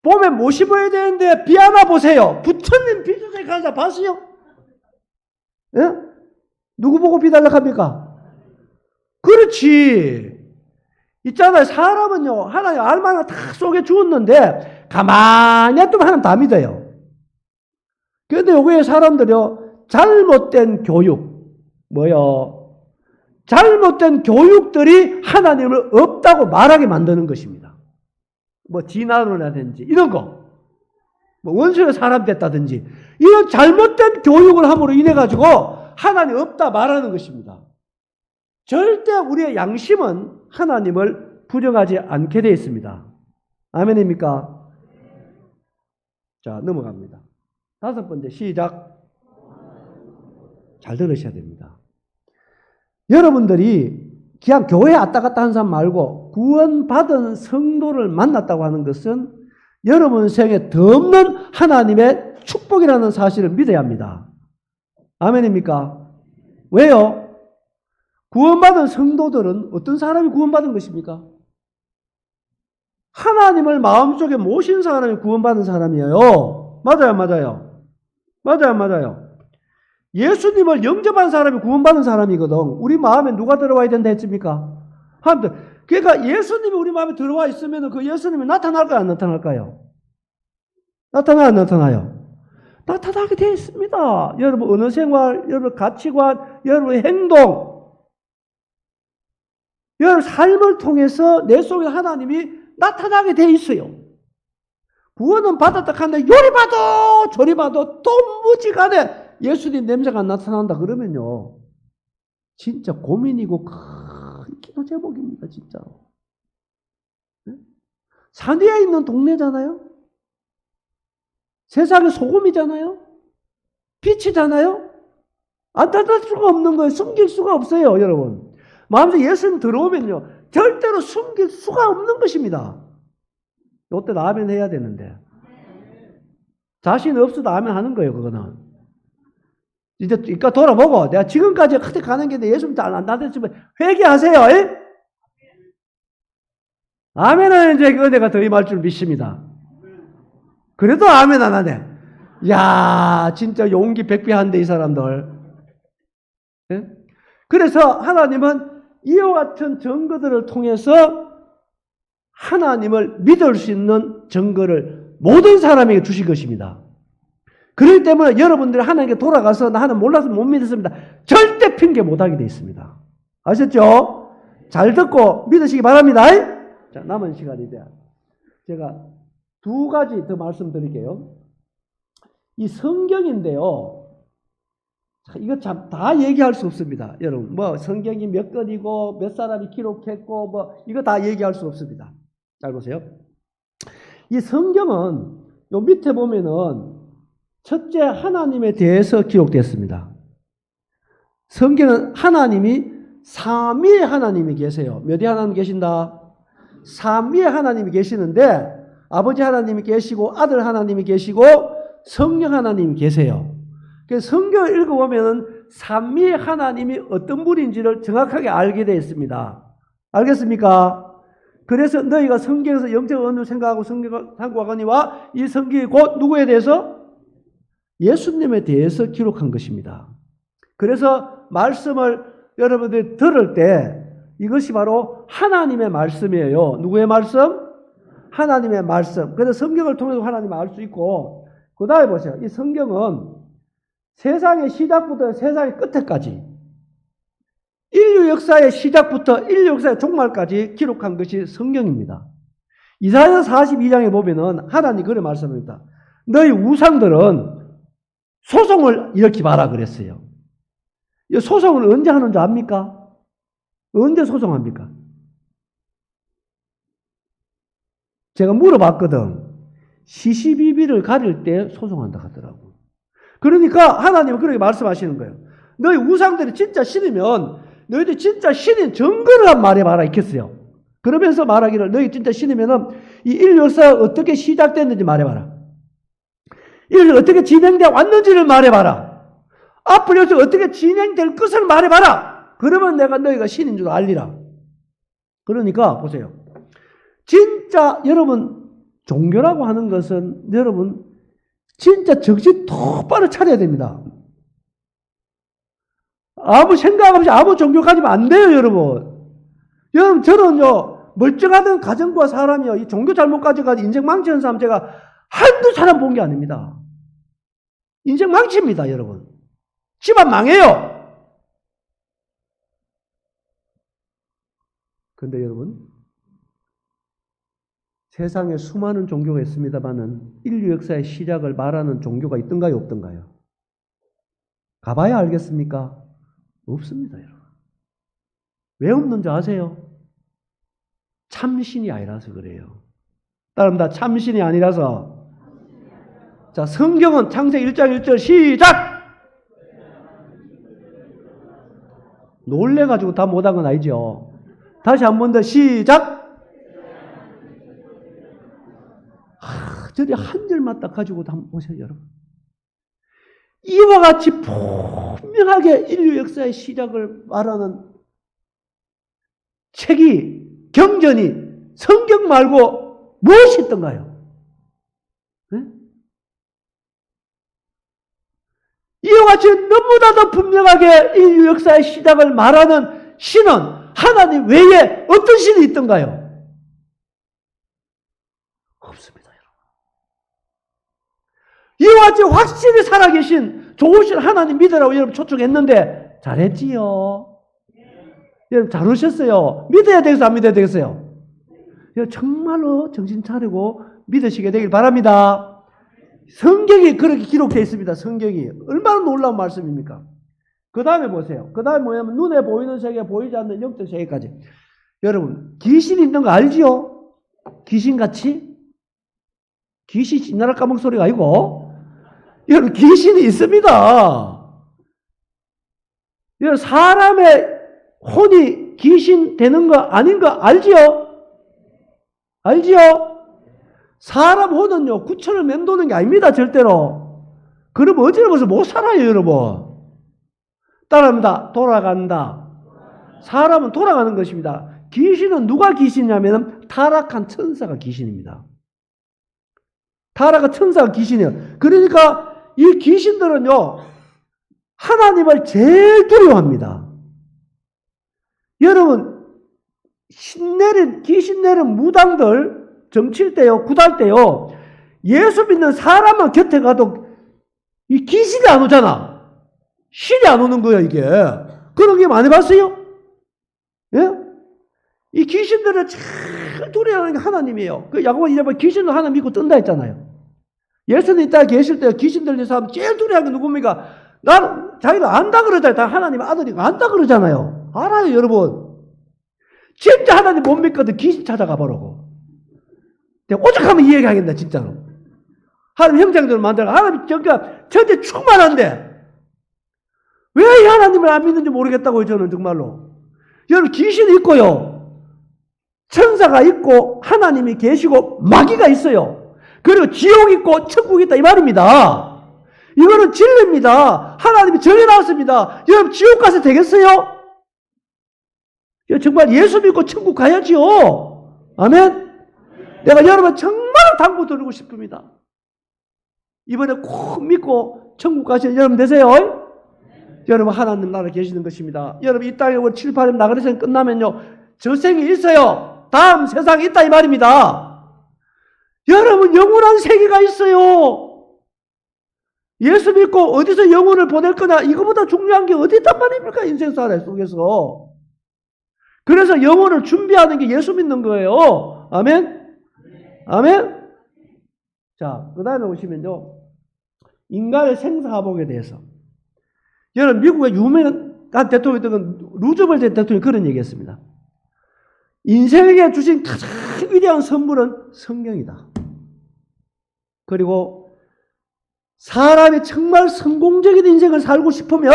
S1: 봄에 뭐 심어야 되는데, 비 하나 보세요. 부처님 비주세 간사 봤어요? 예? 누구 보고 비 달라고 합니까? 그렇지. 있잖아요. 사람은요, 하나님 알만한 다 속에 주었는데, 가만히 놔두면 하나님 다 믿어요. 그런데 요거에 사람들이요, 잘못된 교육, 잘못된 교육들이 하나님을 없다고 말하게 만드는 것입니다. 뭐, 진화론이라든지, 이런 거. 뭐, 원수의 사람 됐다든지, 이런 잘못된 교육을 함으로 인해가지고, 하나님 없다 말하는 것입니다. 절대 우리의 양심은 하나님을 부정하지 않게 되어 있습니다. 아멘입니까? 자, 넘어갑니다. 다섯 번째, 시작. 잘 들으셔야 됩니다. 여러분들이 그냥 교회 왔다 갔다 하는 사람 말고 구원받은 성도를 만났다고 하는 것은 여러분 생에 더 없는 하나님의 축복이라는 사실을 믿어야 합니다. 아멘입니까? 왜요? 구원받은 성도들은 어떤 사람이 구원받은 것입니까? 하나님을 마음속에 모신 사람이 구원받은 사람이에요. 맞아요, 맞아요. 맞아요, 맞아요. 예수님을 영접한 사람이 구원받은 사람이거든. 우리 마음에 누가 들어와야 된다 했습니까? 그러니까 예수님이 우리 마음에 들어와 있으면 그 예수님이 나타날까요, 안 나타날까요? 나타나요, 안 나타나요? 나타나게 되어 있습니다. 여러분 언어 생활, 여러분 가치관, 여러분의 행동, 여러분 삶을 통해서 내 속에 하나님이 나타나게 되어 있어요. 구원은 받았다 하는데 요리 봐도 저리 봐도 도무지간에 예수님 냄새가 안 나타난다 그러면요, 진짜 고민이고 큰 기도 제목입니다. 진짜로. 산 위에 있는 동네잖아요. 세상의 소금이잖아요. 빛이잖아요. 안 닫을 수가 없는 거예요. 숨길 수가 없어요. 여러분 마음속에 예수님 들어오면요 절대로 숨길 수가 없는 것입니다. 이때 아멘 해야 되는데 자신 없어도 아멘 하는 거예요. 그거는 이제 그러니까 돌아보고 내가 지금까지 어떻게 가는 게 예수님 잘 안 나댔으면 회개하세요. 에? 아멘은 이제 그거 내가 더 임할 줄 믿습니다. 그래도 아멘 안 하네. 야, 진짜 용기 백배한데 이 사람들. 예? 그래서 하나님은 이와 같은 증거들을 통해서 하나님을 믿을 수 있는 증거를 모든 사람에게 주실 것입니다. 그렇기 때문에 여러분들이 하나님께 돌아가서 나 하나님 몰라서 못 믿었습니다. 절대 핑계 못하게 되어 있습니다. 아셨죠? 잘 듣고 믿으시기 바랍니다. 자, 남은 시간 이제 제가 두 가지 더 말씀드릴게요. 이 성경인데요. 이거 참 다 얘기할 수 없습니다. 여러분, 뭐 성경이 몇 권이고 몇 사람이 기록했고 뭐 이거 다 얘기할 수 없습니다. 잘 보세요. 이 성경은 요 밑에 보면은 첫째 하나님에 대해서 기록됐습니다. 성경은 하나님이 삼위의 하나님이 계세요. 몇 위 하나님 계신다? 삼위의 하나님이 계시는데 아버지 하나님이 계시고 아들 하나님이 계시고 성령 하나님이 계세요. 그래서 성경을 읽어보면 삼위의 하나님이 어떤 분인지를 정확하게 알게 되어 있습니다. 알겠습니까? 그래서 너희가 성경에서 영적 언어를 생각하고 성경을 탐구하거니와 이 성경이 곧 누구에 대해서? 예수님에 대해서 기록한 것입니다. 그래서 말씀을 여러분들이 들을 때 이것이 바로 하나님의 말씀이에요. 누구의 말씀? 하나님의 말씀. 그래서 성경을 통해서 하나님을 알 수 있고, 그 다음에 보세요. 이 성경은 세상의 시작부터 세상의 끝에까지, 인류 역사의 시작부터 인류 역사의 종말까지 기록한 것이 성경입니다. 이사야 42장에 보면은 하나님이 그렇게 말씀합니다. 너희 우상들은 소송을 일으키지 마라 그랬어요. 이 소송을 언제 하는 줄 압니까? 언제 소송합니까? 제가 물어봤거든. 시시비비를 가릴 때 소송한다 하더라고. 그러니까 하나님은 그렇게 말씀하시는 거예요. 너희 우상들이 진짜 신이면 너희들 진짜 신인 증거를 한 말해봐라 이랬어요. 그러면서 말하기를 너희 진짜 신이면은 이 인류 역사가 어떻게 시작됐는지 말해봐라. 인류 어떻게 진행되어 왔는지를 말해봐라. 앞으로 어떻게 진행될 것을 말해봐라. 그러면 내가 너희가 신인 줄 알리라. 그러니까 보세요. 진짜 여러분 종교라고 하는 것은 여러분 진짜 정신 똑바로 차려야 됩니다. 아무 생각 없이 아무 종교 가지면 안 돼요, 여러분. 여러분 저는요 멀쩡하던 가정과 사람이요 이 종교 잘못 가져가지고 인생 망치는 사람 제가 한두 사람 본 게 아닙니다. 인생 망칩니다, 여러분. 집안 망해요. 그런데 여러분 세상에 수많은 종교가 있습니다만은 인류 역사의 시작을 말하는 종교가 있던가요, 없던가요? 가봐야 알겠습니까? 없습니다, 여러분. 왜 없는지 아세요? 참신이 아니라서 그래요. 따릅니다. 참신이 아니라서. 자, 성경은 창세기 1장 1절 시작! 놀래가지고 다 못한 건 아니죠. 다시 한 번 더 시작! 저리 한 절만 딱 가지고 한번 보세요, 여러분. 이와 같이 분명하게 인류 역사의 시작을 말하는 책이, 경전이 성경 말고 무엇이 있던가요? 네? 이와 같이 너무나도 분명하게 인류 역사의 시작을 말하는 신은 하나님 외에 어떤 신이 있던가요? 없습니다, 여러분. 이와 같이 확실히 살아계신 좋으신 하나님 믿으라고 여러분 초청했는데 잘했지요? 여러분 잘 오셨어요? 믿어야 되겠어요? 안 믿어야 되겠어요? 여러분 정말로 정신 차리고 믿으시게 되길 바랍니다. 성경이 그렇게 기록되어 있습니다. 성경이. 얼마나 놀라운 말씀입니까? 그 다음에 보세요. 그 다음에 뭐냐면 눈에 보이는 세계, 보이지 않는 영적 세계까지. 여러분 귀신 있는 거 알지요? 귀신같이? 귀신 지나라 까먹 소리가 아니고 여러분 귀신이 있습니다. 여러분 사람의 혼이 귀신 되는 거 아닌 거 알지요? 알지요? 사람 혼은요 9천을 맴도는 게 아닙니다. 절대로. 그러면 어찌나 못 살아요 여러분. 따라합니다. 돌아간다. 사람은 돌아가는 것입니다. 귀신은 누가 귀신이냐면 타락한 천사가 귀신입니다. 타락한 천사가 귀신이에요. 그러니까 이 귀신들은요 하나님을 제일 두려워합니다. 여러분 귀신 내린 무당들 정칠 때요 구달 때요 예수 믿는 사람만 곁에 가도 이 귀신이 안 오잖아. 신이 안 오는 거야 이게. 그런 게 많이 봤어요? 예? 이 귀신들을 제일 두려워하는 게 하나님이에요. 그 야고보 1장 귀신을 하나 믿고 뜬다 했잖아요. 예수님 이 땅에 계실 때 귀신 들린 사람 제일 두려워하는 게 누굽니까? 나는 자기가 안다 그러잖아요. 다 하나님의 아들이고 안다 그러잖아요. 알아요 여러분. 진짜 하나님 못 믿거든 귀신 찾아가 보라고. 내가 오죽하면 이해하겠다 진짜로. 하나님 형제들을 만들어 하나님 그러니까 전체 충만한데 왜 이 하나님을 안 믿는지 모르겠다고요 저는 정말로. 여러분 귀신이 있고요 천사가 있고 하나님이 계시고 마귀가 있어요. 그리고 지옥이 있고 천국이 있다 이 말입니다. 이거는 진리입니다. 하나님이 정해놨습니다. 여러분 지옥 가서 되겠어요? 정말 예수 믿고 천국 가야지요. 아멘? 내가 여러분 정말 당부드리고 싶습니다. 이번에 꼭 믿고 천국 가시는 여러분 되세요. 여러분 하나님 나라에 계시는 것입니다. 여러분 이 땅에 7, 8년 나그네생 끝나면요 저생이 있어요. 다음 세상이 있다 이 말입니다. 여러분 영원한 세계가 있어요. 예수 믿고 어디서 영혼을 보낼 거냐 이거보다 중요한 게 어디 있단 말입니까 인생사례 속에서. 그래서 영혼을 준비하는 게 예수 믿는 거예요. 아멘? 아멘? 자, 그 다음에 보시면요 인간의 생사화복에 대해서 여러분 미국의 유명한 대통령은 루즈벨트 대통령이 그런 얘기했습니다. 인생에게 주신 가장 위대한 선물은 성경이다. 그리고 사람이 정말 성공적인 인생을 살고 싶으면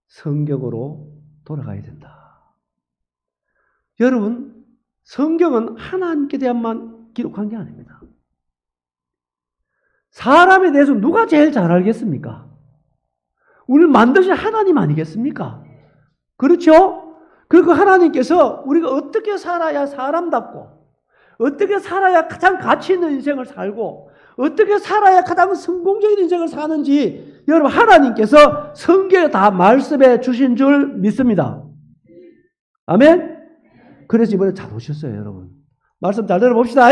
S1: 성경으로 돌아가야 된다. 여러분 성경은 하나님께 대한만 기록한 게 아닙니다. 사람에 대해서 누가 제일 잘 알겠습니까? 우리를 만드신 하나님 아니겠습니까? 그렇죠? 그리고 하나님께서 우리가 어떻게 살아야 사람답고 어떻게 살아야 가장 가치 있는 인생을 살고 어떻게 살아야 가장 성공적인 인생을 사는지 여러분 하나님께서 성경에 다 말씀해 주신 줄 믿습니다. 아멘? 그래서 이번에 잘 오셨어요 여러분. 말씀 잘 들어봅시다.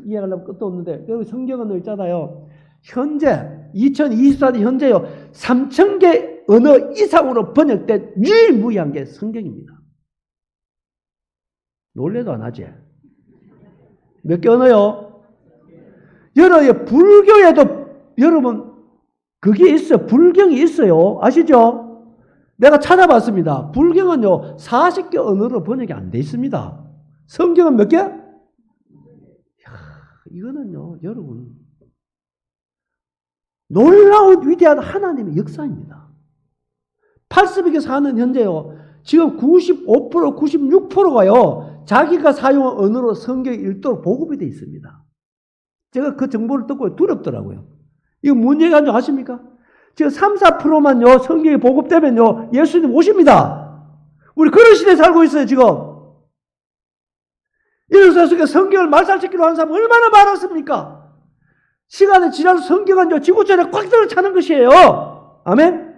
S1: 이해하려면 끝도 없는데 여기 성경은 있잖아요. 현재 2024년 현재요 3,000개 언어 이상으로 번역된 유일무이한 게 성경입니다. 놀래도 안 하지? 몇 개 언어요? 여러분 불교에도 여러분 그게 있어요. 불경이 있어요. 아시죠? 내가 찾아봤습니다. 불경은요 40개 언어로 번역이 안 돼 있습니다. 성경은 몇 개? 이거는요 여러분 놀라운 위대한 하나님의 역사입니다. 80에 사는 현재요 지금 95% 96%가요 자기가 사용한 언어로 성경이 읽도록 보급이 되어 있습니다. 제가 그 정보를 듣고 두렵더라고요. 이거 뭔 얘기하는 줄 아십니까? 지금 3, 4%만요 성경이 보급되면요 예수님 오십니다. 우리 그런 시대에 살고 있어요 지금. 이런 세상에 성경을 말살시키려 하는 사람 얼마나 많았습니까? 시간이 지나서 성경은 지구촌에 꽉 들어차는 것이에요. 아멘?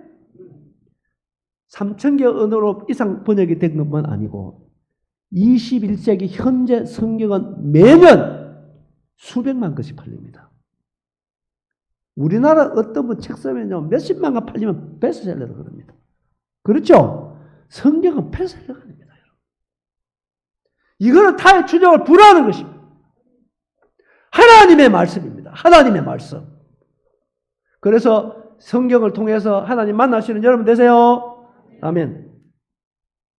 S1: 3,000개 언어로 이상 번역이 된 것만 아니고 21세기 현재 성경은 매년 수백만 것이 팔립니다. 우리나라 어떤 분 책 쓰면요, 몇십만 권 팔리면 베스트셀러로 그럽니다. 그렇죠? 성경은 베스트셀러가 아닙니다. 이거는 타의 추적을 불허하는 것입니다. 하나님의 말씀입니다. 하나님의 말씀. 그래서 성경을 통해서 하나님 만나시는 여러분 되세요. 아멘.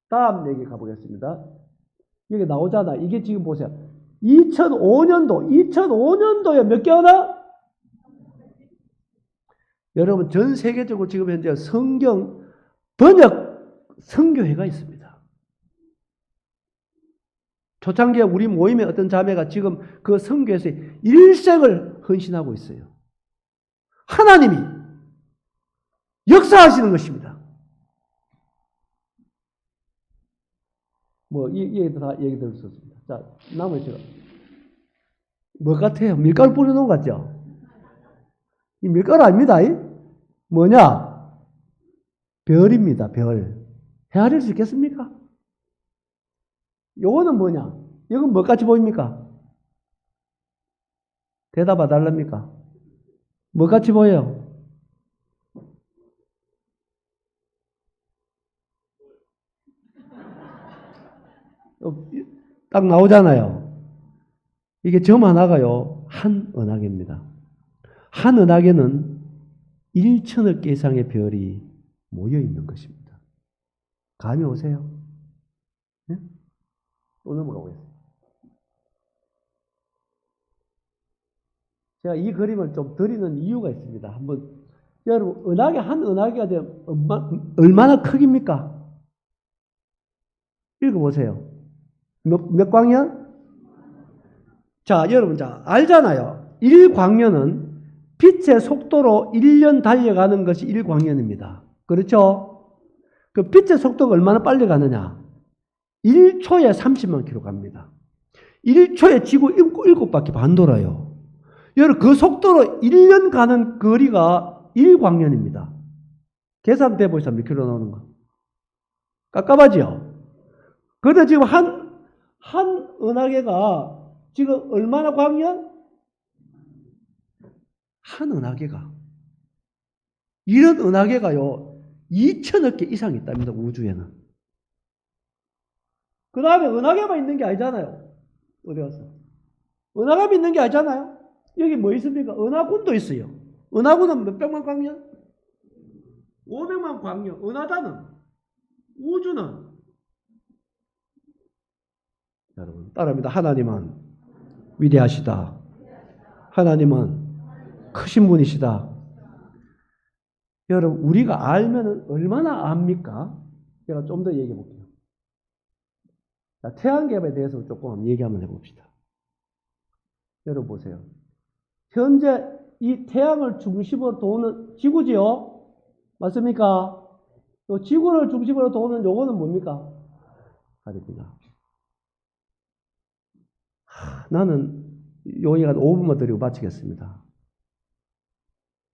S1: 다음 얘기 가보겠습니다. 여기 나오잖아. 이게 지금 보세요. 2005년도에 몇 개월나? 여러분 전 세계적으로 지금 현재 성경 번역 선교회가 있습니다. 초창기에 우리 모임의 어떤 자매가 지금 그 선교에서 일생을 헌신하고 있어요. 하나님이 역사하시는 것입니다. 뭐, 이 얘기도 다 얘기 들을 수 있습니다. 자, 나머지가. 뭐 같아요? 밀가루 뿌려놓은 것 같죠? 이 밀가루 아닙니다. 뭐냐? 별입니다, 별. 헤아릴 수 있겠습니까? 요거는 뭐냐? 이건 뭐같이 보입니까? 대답해 달랍니까? 뭐같이 보여요? 딱 나오잖아요. 이게 점 하나가요, 한 은하계입니다. 한 은하계는 1천억 개 이상의 별이 모여 있는 것입니다. 감이 오세요? 네? 또 넘어가 보겠습니다. 제가 이 그림을 좀 드리는 이유가 있습니다. 한번 여러분 은하계 한 은하계가 되면 얼마나 크깁니까? 읽어보세요. 몇 광년? 자, 여러분 자 알잖아요. 1광년은 빛의 속도로 1년 달려가는 것이 1광년입니다. 그렇죠? 그 빛의 속도가 얼마나 빨리 가느냐? 1초에 30만 킬로 갑니다. 1초에 지구 7바퀴 반 돌아요. 여러분 그 속도로 1년 가는 거리가 1광년입니다. 계산돼 보시죠. 몇 킬로 나오는 거. 깝깝하지요? 그런데 지금 한 은하계가 지금 얼마나 광년? 한 은하계가. 이런 은하계가요, 2천억 개 이상 있답니다, 우주에는. 그 다음에 은하계만 있는 게 아니잖아요. 어디 갔어? 은하계만 있는 게 아니잖아요. 여기 뭐 있습니까? 은하군도 있어요. 은하군은 몇 백만 광년? 500만 광년. 은하다는, 우주는, 여러분 따라합니다. 하나님은 위대하시다. 하나님은 크신 분이시다. 여러분 우리가 알면 얼마나 압니까? 제가 좀 더 얘기해 볼게요. 자, 태양계에 대해서 조금 얘기 한번 해봅시다. 여러분 보세요. 현재 이 태양을 중심으로 도는 지구지요? 맞습니까? 또 지구를 중심으로 도는 요거는 뭡니까? 달입니다. 나는 요 얘기 한 5분만 드리고 마치겠습니다.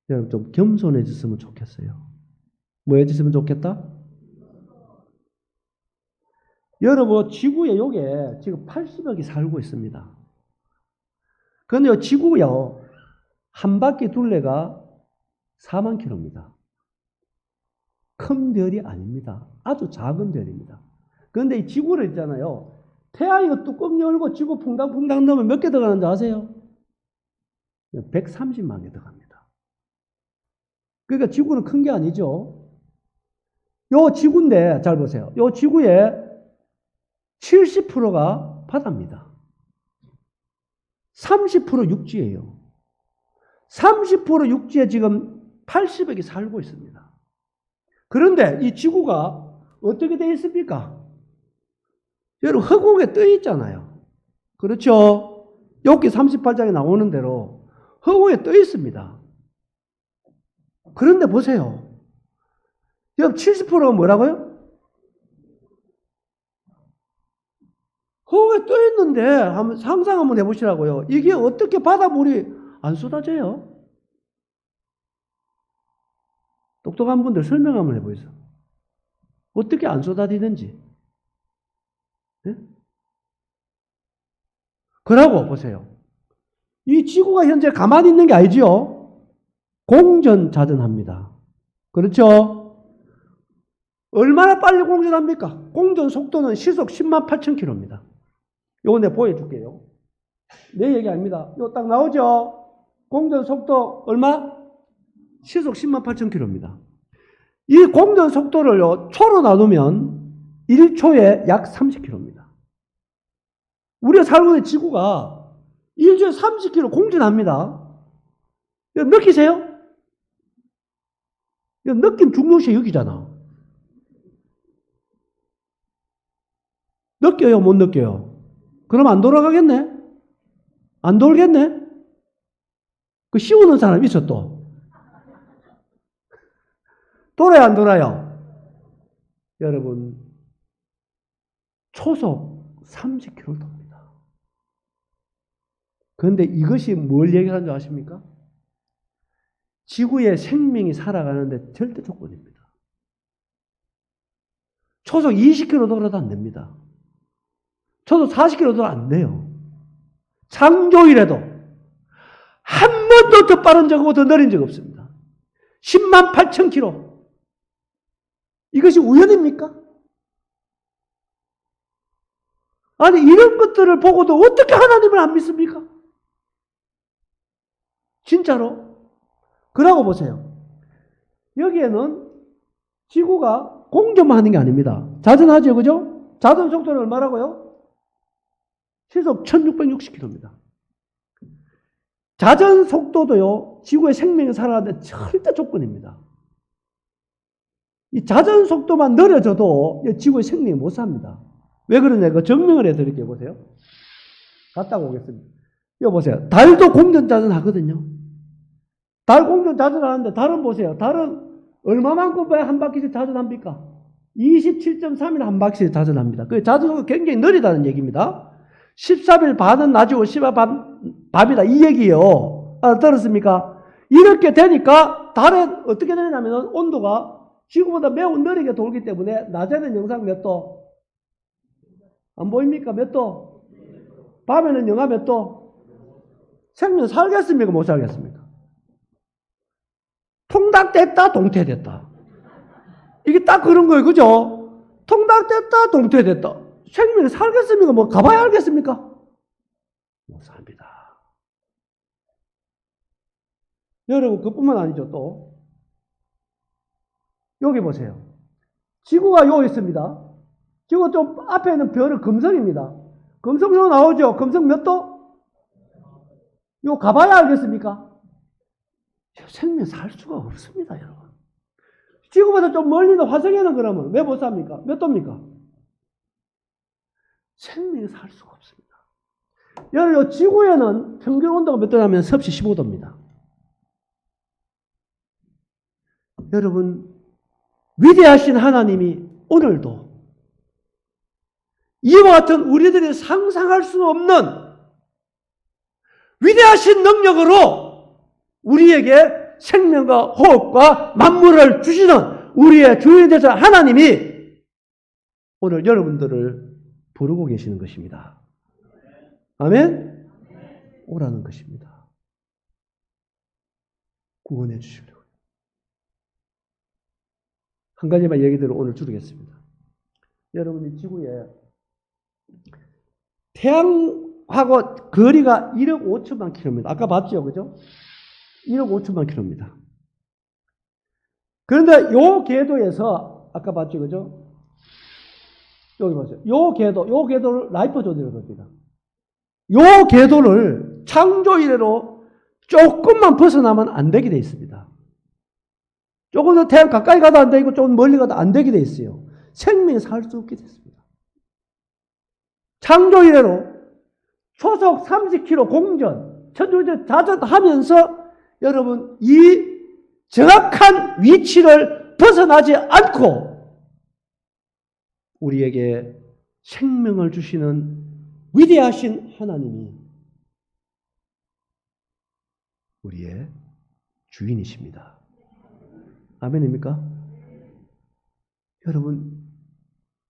S1: 여러분 좀 겸손해졌으면 좋겠어요. 뭐 해졌으면 좋겠다? 여러분 지구에 요게 지금 80억이 살고 있습니다. 그런데 지구요 한 바퀴 둘레가 4만 킬로입니다. 큰 별이 아닙니다. 아주 작은 별입니다. 그런데 이 지구를 있잖아요. 태양이 뚜껑 열고 지구 퐁당퐁당 넣으면 몇 개 들어가는지 아세요? 130만 개 들어갑니다. 그러니까 지구는 큰 게 아니죠. 요 지구인데 잘 보세요. 요 지구의 70%가 바다입니다. 30% 육지예요. 30% 육지에 지금 80억이 살고 있습니다. 그런데 이 지구가 어떻게 되어 있습니까? 여러분 허공에 떠 있잖아요. 그렇죠? 여기 38장에 나오는 대로 허공에 떠 있습니다. 그런데 보세요. 여러분 70%가 뭐라고요? 허공에 떠 있는데 한번 상상 한번 해보시라고요. 이게 어떻게 바닷물이 안 쏟아져요? 똑똑한 분들 설명 한번 해보세요. 어떻게 안 쏟아지는지. 네? 그러고 보세요. 이 지구가 현재 가만히 있는 게 아니지요. 공전자전합니다. 그렇죠? 얼마나 빨리 공전합니까? 공전 속도는 시속 10만 8천 킬로입니다. 요거 내가 보여줄게요. 내 얘기 아닙니다. 이거 딱 나오죠? 공전 속도 얼마? 시속 10만 8천 킬로입니다. 이 공전 속도를요, 초로 나누면 1초에 약 30킬로입니다. 우리가 살고 있는 지구가 1초에 30킬로 공전합니다. 여러분 느끼세요? 느낌 중요시 여기잖아. 느껴요, 못 느껴요? 그럼 안 돌아가겠네? 안 돌겠네? 그 씌우는 사람 있어, 또. 돌아요, 안 돌아요? 여러분, 초속 30km를 돕니다. 그런데 이것이 뭘 얘기하는 줄 아십니까? 지구의 생명이 살아가는데 절대 조건입니다. 초속 20km 돌아도 안 됩니다. 초속 40km 돌아도 안 돼요. 창조이라도 한 번도 더 빠른 적이고 더 느린 적 없습니다. 10만 8천 킬로. 이것이 우연입니까? 아니 이런 것들을 보고도 어떻게 하나님을 안 믿습니까? 진짜로? 그러고 보세요. 여기에는 지구가 공전만 하는 게 아닙니다. 자전하죠, 그죠? 자전 속도는 얼마라고요? 시속 1660km입니다. 자전 속도도요, 지구의 생명이 살아가는데 절대 조건입니다. 이 자전 속도만 느려져도 지구의 생명이 못 삽니다. 왜 그러냐? 그 증명을 해드릴게요. 보세요. 갔다 오겠습니다. 이거 보세요. 달도 공전자전 하거든요. 달 공전자전 하는데 달은 보세요. 달은 얼마만큼 한 바퀴씩 자전합니까? 27.3일 한 바퀴씩 자전합니다. 그 자전은 굉장히 느리다는 얘기입니다. 13일 반은 낮이고 10일 밤이다. 이 얘기예요. 들었습니까? 이렇게 되니까 달은 어떻게 되냐면 온도가 지구보다 매우 느리게 돌기 때문에 낮에는 영상 몇 도? 안 보입니까? 몇 도? 밤에는 영하 몇 도? 생명 살겠습니까? 못 살겠습니까? 통닭됐다, 동태됐다. 이게 딱 그런 거예요. 그죠? 통닭됐다, 동태됐다. 생명이 살겠습니까? 뭐 가봐야 알겠습니까? 못 삽니다. 여러분, 그뿐만 아니죠, 또. 여기 보세요. 지구가 여기 있습니다. 지구 좀 앞에 있는 별은 금성입니다. 금성 요 나오죠? 금성 몇 도? 요 가봐야 알겠습니까? 생명 살 수가 없습니다, 여러분. 지구보다 좀 멀리 있는 화성에는 그러면 왜 못 삽니까? 몇 도입니까? 생명이 살 수가 없습니다. 여러분, 지구에는 평균 온도가 몇 도냐면 섭씨 15도입니다. 여러분, 위대하신 하나님이 오늘도 이와 같은 우리들이 상상할 수 없는 위대하신 능력으로 우리에게 생명과 호흡과 만물을 주시는 우리의 주인 되신 하나님이 오늘 여러분들을 부르고 계시는 것입니다. 아멘? 오라는 것입니다. 구원해 주시려고. 한 가지만 얘기들을 오늘 줄이겠습니다. 여러분이 지구에 태양하고 거리가 1억 5천만 킬로입니다. 아까 봤죠? 그죠? 1억 5천만 킬로입니다. 그런데 요 궤도에서, 아까 봤죠? 그죠? 여기 보세요. 요 궤도를 라이프 조디로 겁니다. 요 궤도를 창조 이래로 조금만 벗어나면 안 되게 돼 있습니다. 조금 더 태양 가까이 가도 안 되고 조금 멀리 가도 안 되게 돼 있어요. 생명이 살 수 없게 됐습니다. 창조 이래로 초속 30km 공전, 천조전 자전하면서 여러분 이 정확한 위치를 벗어나지 않고 우리에게 생명을 주시는 위대하신 하나님이 우리의 주인이십니다. 아멘입니까? 여러분,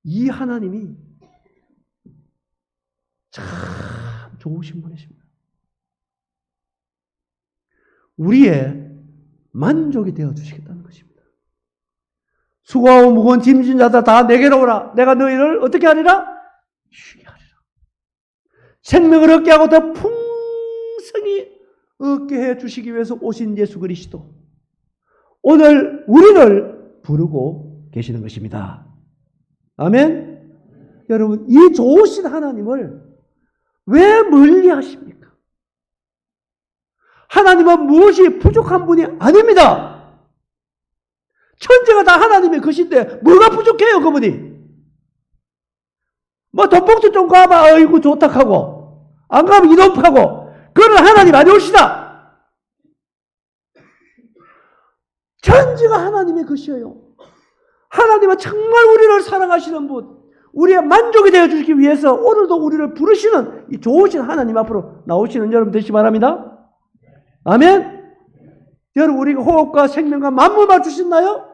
S1: 이 하나님이 참 좋으신 분이십니다. 우리의 만족이 되어 주시겠다는 것입니다. 수고하고 무거운 짐진 자들 다 내게로 오라. 내가 너희를 어떻게 하리라? 쉬게 하리라. 생명을 얻게 하고 더 풍성히 얻게 해 주시기 위해서 오신 예수 그리스도. 오늘 우리를 부르고 계시는 것입니다. 아멘? 여러분, 이 좋으신 하나님을 왜 멀리 하십니까? 하나님은 무엇이 부족한 분이 아닙니다. 천지가 다 하나님의 것인데 뭐가 부족해요, 그분이? 뭐 돈봉투 좀 가봐, 어이구 좋다 하고 안 가면 이놈 하고 그건 하나님 아니오시다. 천지가 하나님의 것이에요. 하나님은 정말 우리를 사랑하시는 분, 우리의 만족이 되어 주시기 위해서 오늘도 우리를 부르시는 이 좋으신 하나님 앞으로 나오시는 여러분 되시기 바랍니다. 아멘? 여러분, 우리가 호흡과 생명과 만물만 주셨나요?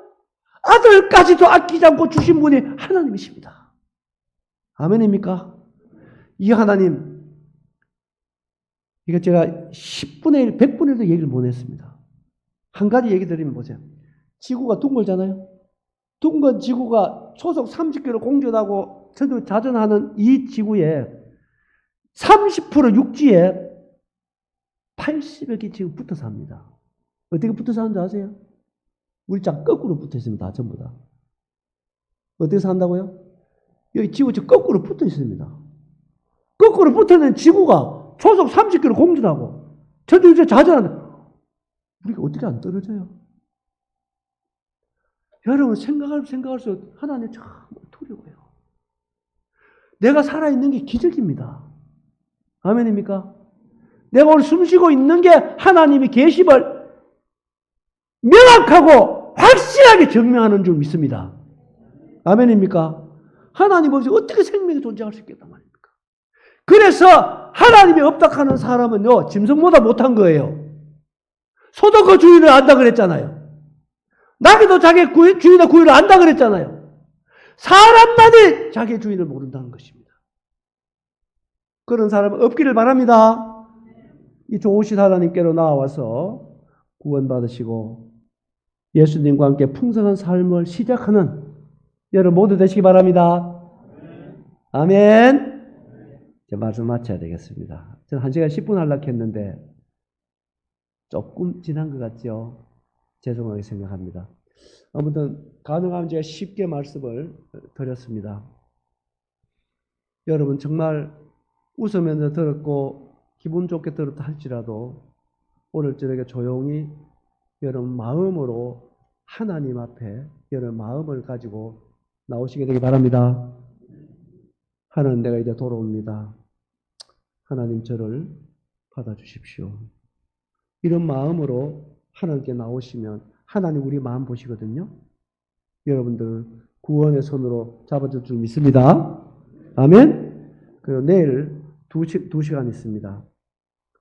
S1: 아들까지도 아끼지 않고 주신 분이 하나님이십니다. 아멘입니까? 이 하나님, 이거 제가 10분의 1, 100분의 1도 얘기를 못 했습니다. 한 가지 얘기 드리면 보세요. 지구가 둥글잖아요. 둥근 지구가 초속 30km 공전하고 천둥 자전하는 이 지구에 30% 육지에 80여 개 지금 붙어 삽니다. 어떻게 붙어 사는지 아세요? 우리 짝 거꾸로 붙어 있습니다. 전부 다. 어떻게 산다고요? 여기 지구 저 거꾸로 붙어 있습니다. 거꾸로 붙어 있는 지구가 초속 30km 공전하고 천둥 자전하는 우리가 어떻게 안 떨어져요? 여러분 생각할수록 하나님 참 두려워요. 내가 살아있는 게 기적입니다. 아멘입니까? 내가 오늘 숨쉬고 있는 게 하나님이 계심을 명확하고 확실하게 증명하는 줄 믿습니다. 아멘입니까? 하나님 없이 어떻게 생명이 존재할 수 있겠단 말입니까? 그래서 하나님이 없다 하는 사람은요, 짐승보다 못한 거예요. 소도 그 주인을 안다 그랬잖아요. 나귀도 자기 주인의 구유를 안다 그랬잖아요. 사람만이 자기 주인을 모른다는 것입니다. 그런 사람은 없기를 바랍니다. 이 좋으신 하나님께로 나와서 구원받으시고 예수님과 함께 풍성한 삶을 시작하는 여러분 모두 되시기 바랍니다. 아멘. 이제 말씀 마쳐야 되겠습니다. 저는 1시간 10분 하려고 했는데 조금 지난 것 같죠? 죄송하게 생각합니다. 아무튼 가능하면 제가 쉽게 말씀을 드렸습니다. 여러분 정말 웃으면서 들었고 기분 좋게 들었다 할지라도 오늘 저녁에 조용히 여러분 마음으로 하나님 앞에 여러분 마음을 가지고 나오시게 되기 바랍니다. 하나님, 내가 이제 돌아옵니다. 하나님, 저를 받아주십시오. 이런 마음으로 하나님께 나오시면 하나님 우리 마음 보시거든요. 여러분들 구원의 손으로 잡아줄 줄 믿습니다. 아멘. 그리고 내일 2시간 있습니다.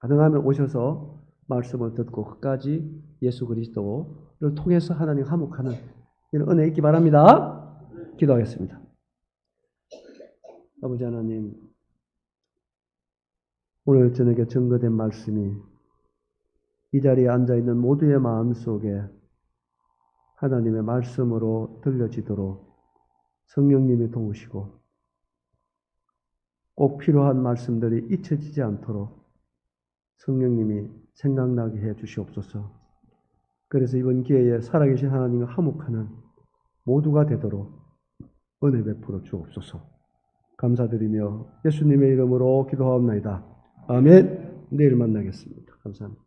S1: 가능하면 오셔서 말씀을 듣고 끝까지 예수 그리스도를 통해서 하나님 화목하는 이런 은혜 있기 바랍니다. 기도하겠습니다. 아버지 하나님, 오늘 저녁에 증거된 말씀이 이 자리에 앉아있는 모두의 마음속에 하나님의 말씀으로 들려지도록 성령님이 도우시고 꼭 필요한 말씀들이 잊혀지지 않도록 성령님이 생각나게 해 주시옵소서. 그래서 이번 기회에 살아계신 하나님과 화목하는 모두가 되도록 은혜 베풀어 주옵소서. 감사드리며 예수님의 이름으로 기도하옵나이다. 아멘. 내일 만나겠습니다. 감사합니다.